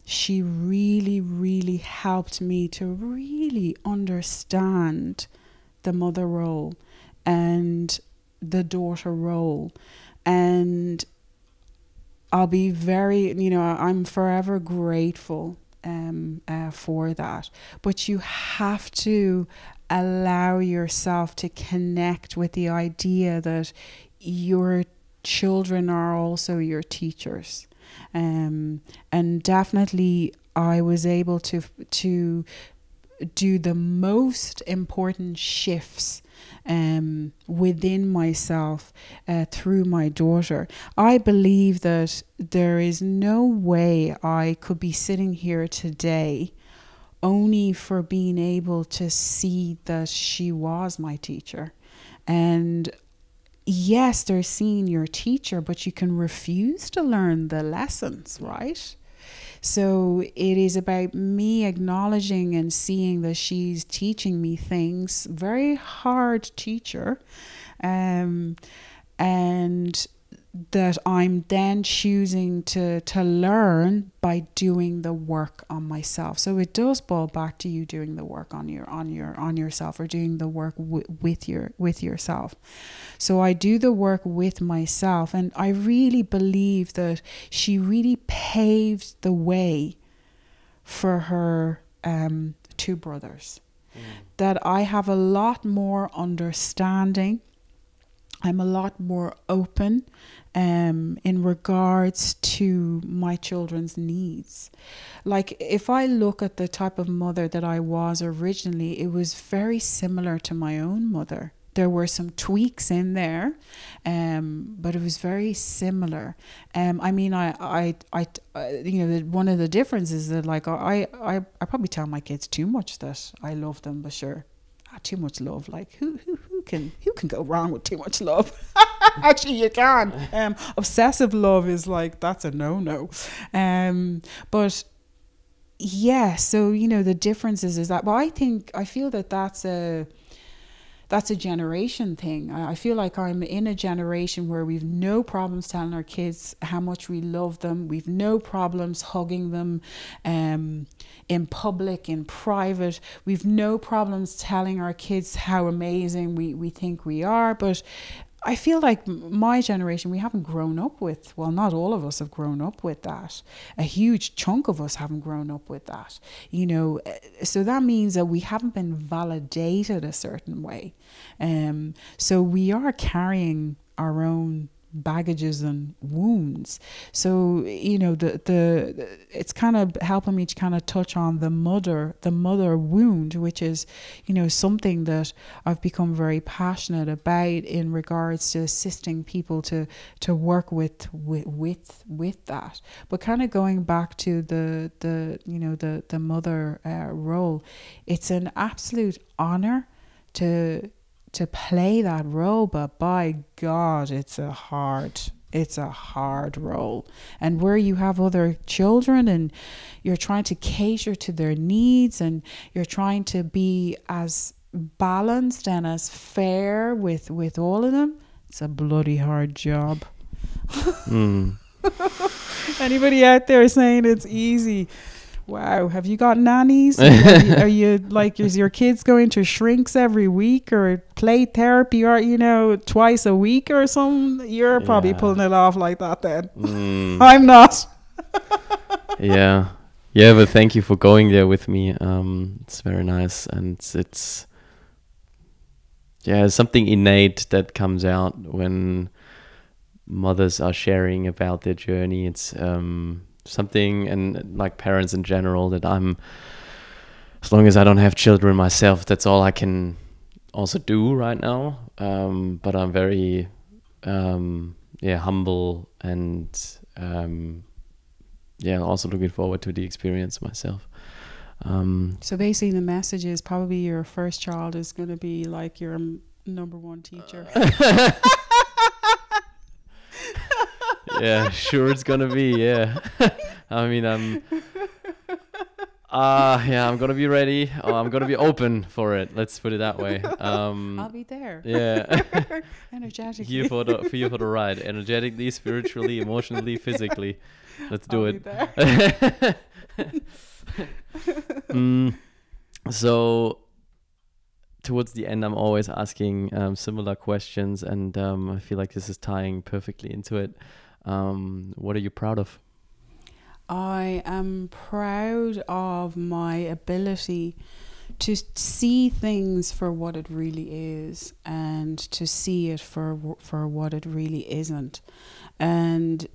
She really, really helped me to really understand the mother role and the daughter role. And I'll be very, you know, I'm forever grateful for that. But you have to allow yourself to connect with the idea that your children are also your teachers. And definitely I was able to do the most important shifts within myself through my daughter. I believe that there is no way I could be sitting here today only for being able to see that she was my teacher. And yes, they're seeing your teacher, but you can refuse to learn the lessons, right? So it is about me acknowledging and seeing that she's teaching me things. Very hard teacher. And that I'm then choosing to learn by doing the work on myself. So it does boil back to you doing the work on yourself, or doing the work with yourself. So I do the work with myself, and I really believe that she really paved the way for her two brothers. That I have a lot more understanding I'm a lot more open in regards to my children's needs. Like, if I look at the type of mother that I was originally, it was very similar to my own mother. There were some tweaks in there, but it was very similar. I mean, one of the differences is that, like, I probably tell my kids too much that I love them, but sure, too much love. Like, who can go wrong with too much love? Actually, you can. Obsessive love is like, that's a no. But yeah, so the differences is that. But I feel that that's a generation thing. I feel like I'm in a generation where we've no problems telling our kids how much we love them. We've no problems hugging them in public, in private. We've no problems telling our kids how amazing we think we are. But I feel like my generation, we haven't grown up with, well, not all of us have grown up with that. A huge chunk of us haven't grown up with that, so that means that we haven't been validated a certain way. So we are carrying our own baggages and wounds. So it's kind of helping me to kind of touch on the mother wound, which is something that I've become very passionate about in regards to assisting people to work with that. But kind of going back to the mother role, it's an absolute honor to play that role, but by God, it's a hard role. And where you have other children and you're trying to cater to their needs and you're trying to be as balanced and as fair with all of them, it's a bloody hard job. Anybody out there saying it's easy? Wow, have you got nannies? Are you like, is your kids going to shrinks every week or play therapy or twice a week or something? You're probably pulling it off like that then. I'm not. Yeah, but thank you for going there with me. It's very nice, and it's something innate that comes out when mothers are sharing about their journey. It's something, and like parents in general, that as long as I don't have children myself, that's all I can also do right now. But I'm very humble and also looking forward to the experience myself. So basically the message is probably your first child is going to be like your number one teacher. Yeah, sure, it's gonna be. I mean, I'm gonna be ready. I'm gonna be open for it. Let's put it that way. I'll be there. Yeah. Energetically. Here for the ride. Energetically, spiritually, emotionally, physically. Let's do it. So towards the end, I'm always asking similar questions, and I feel like this is tying perfectly into it. What are you proud of? I am proud of my ability to see things for what it really is, and to see it for what it really isn't. And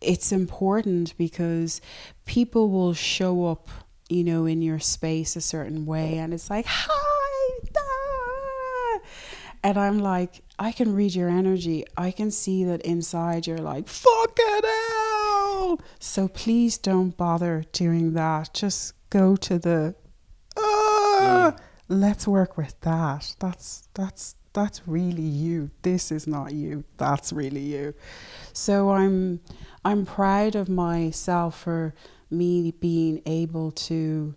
it's important because people will show up, in your space a certain way, and it's like, hi, and I'm like, I can read your energy. I can see that inside you're like, fucking hell. So please don't bother doing that. Just go to the, let's work with that. That's really you. This is not you. That's really you. So I'm proud of myself for me being able to,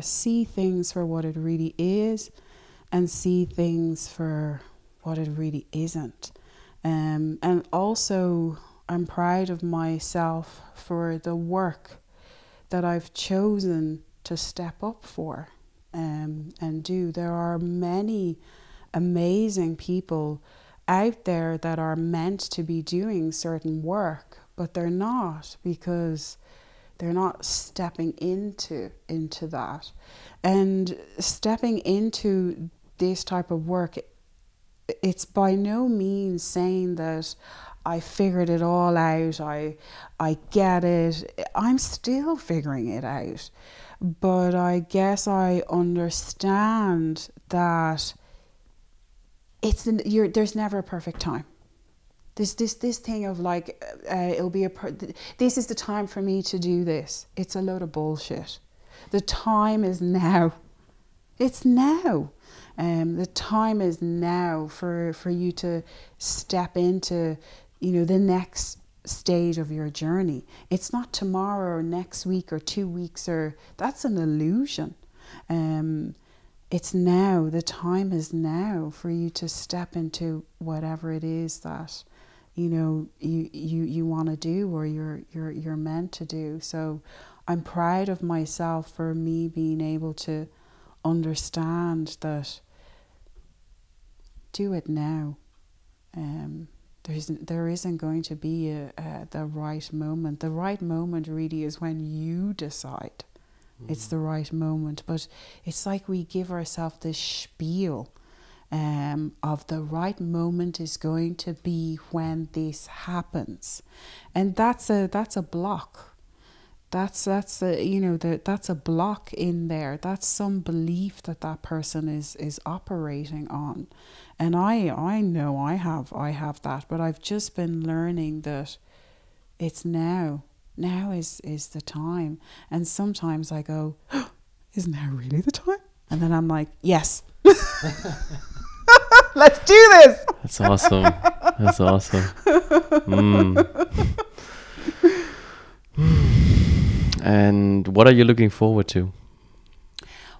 see things for what it really is, and see things for what it really isn't. And also, I'm proud of myself for the work that I've chosen to step up for and do. There are many amazing people out there that are meant to be doing certain work, but they're not, because they're not stepping into that. And stepping into this type of work, it's by no means saying that I figured it all out. I get it. I'm still figuring it out. But I guess I understand that there's never a perfect time. This thing of like it'll be this is the time for me to do this. It's a load of bullshit. The time is now. It's now. The time is now for you to step into, the next stage of your journey. It's not tomorrow or next week or 2 weeks, or that's an illusion. It's now. The time is now for you to step into whatever it is that you want to do, or you're meant to do. So I'm proud of myself for me being able to understand that do it now. There isn't going to be the right moment. The right moment really is when you decide it's the right moment. But it's like we give ourselves this spiel of the right moment is going to be when this happens, and that's a block. That's a block in there. That's some belief that person is operating on, and I know I have that, but I've just been learning that it's now. Now is the time, and sometimes I go, oh, is now really the time? And then I'm like, yes, let's do this. That's awesome. That's awesome. And what are you looking forward to?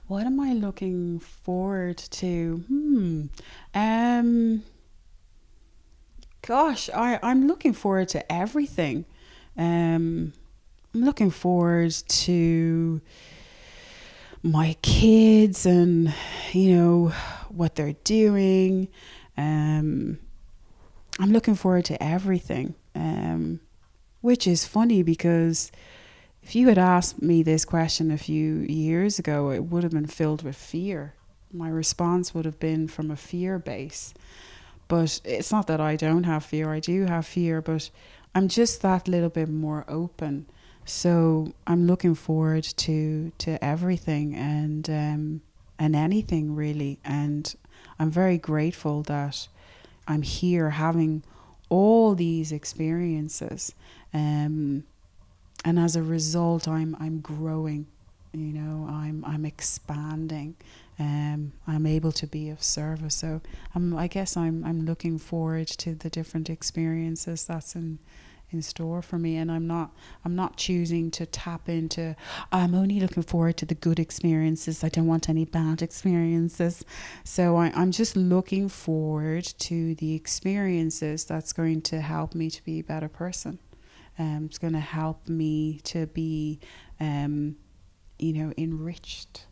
What am I looking forward to? Gosh, I'm looking forward to everything. I'm looking forward to my kids and, what they're doing. I'm looking forward to everything, which is funny because if you had asked me this question a few years ago, it would have been filled with fear. My response would have been from a fear base. But it's not that I don't have fear. I do have fear, but I'm just that little bit more open. So I'm looking forward to everything and anything really. And I'm very grateful that I'm here having all these experiences. And as a result, I'm growing, I'm expanding, I'm able to be of service. So I guess I'm looking forward to the different experiences that's in store for me. And I'm not choosing to tap into, I'm only looking forward to the good experiences. I don't want any bad experiences. So I'm just looking forward to the experiences that's going to help me to be a better person. It's going to help me to be, enriched,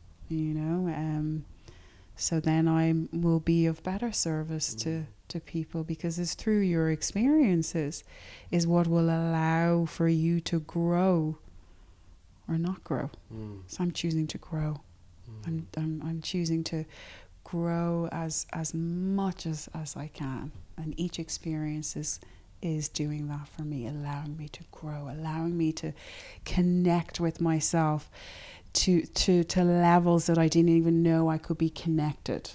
so then I will be of better service to people, because it's through your experiences is what will allow for you to grow or not grow. So I'm choosing to grow. I'm choosing to grow as much as I can, and each experience is doing that for me, allowing me to grow, allowing me to connect with myself to levels that I didn't even know I could be connected.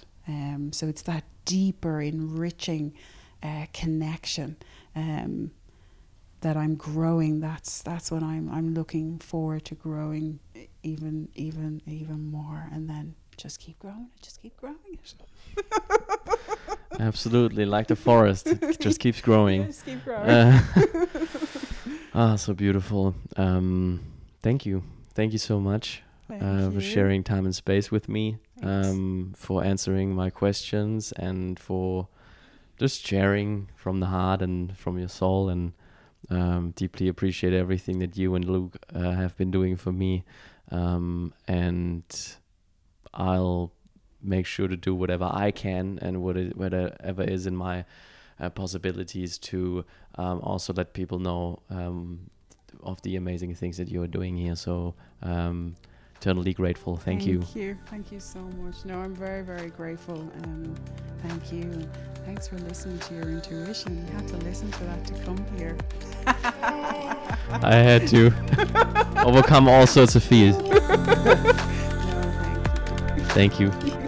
So it's that deeper, enriching connection that I'm growing. That's what I'm looking forward to growing even more, and then just keep growing it. Absolutely, like the forest, it just keeps growing. Just keep growing. So beautiful. Thank you so much for sharing time and space with me, for answering my questions, and for just sharing from the heart and from your soul, and deeply appreciate everything that you and Luke have been doing for me, and I'll make sure to do whatever I can and whatever is in my possibilities to also let people know of the amazing things that you're doing here. So eternally grateful. Thank you. Thank you so much. No, I'm very, very grateful. Thank you. Thanks for listening to your intuition. You had to listen to that to come here. I had to overcome all sorts of fears. No, thank you. Thank you.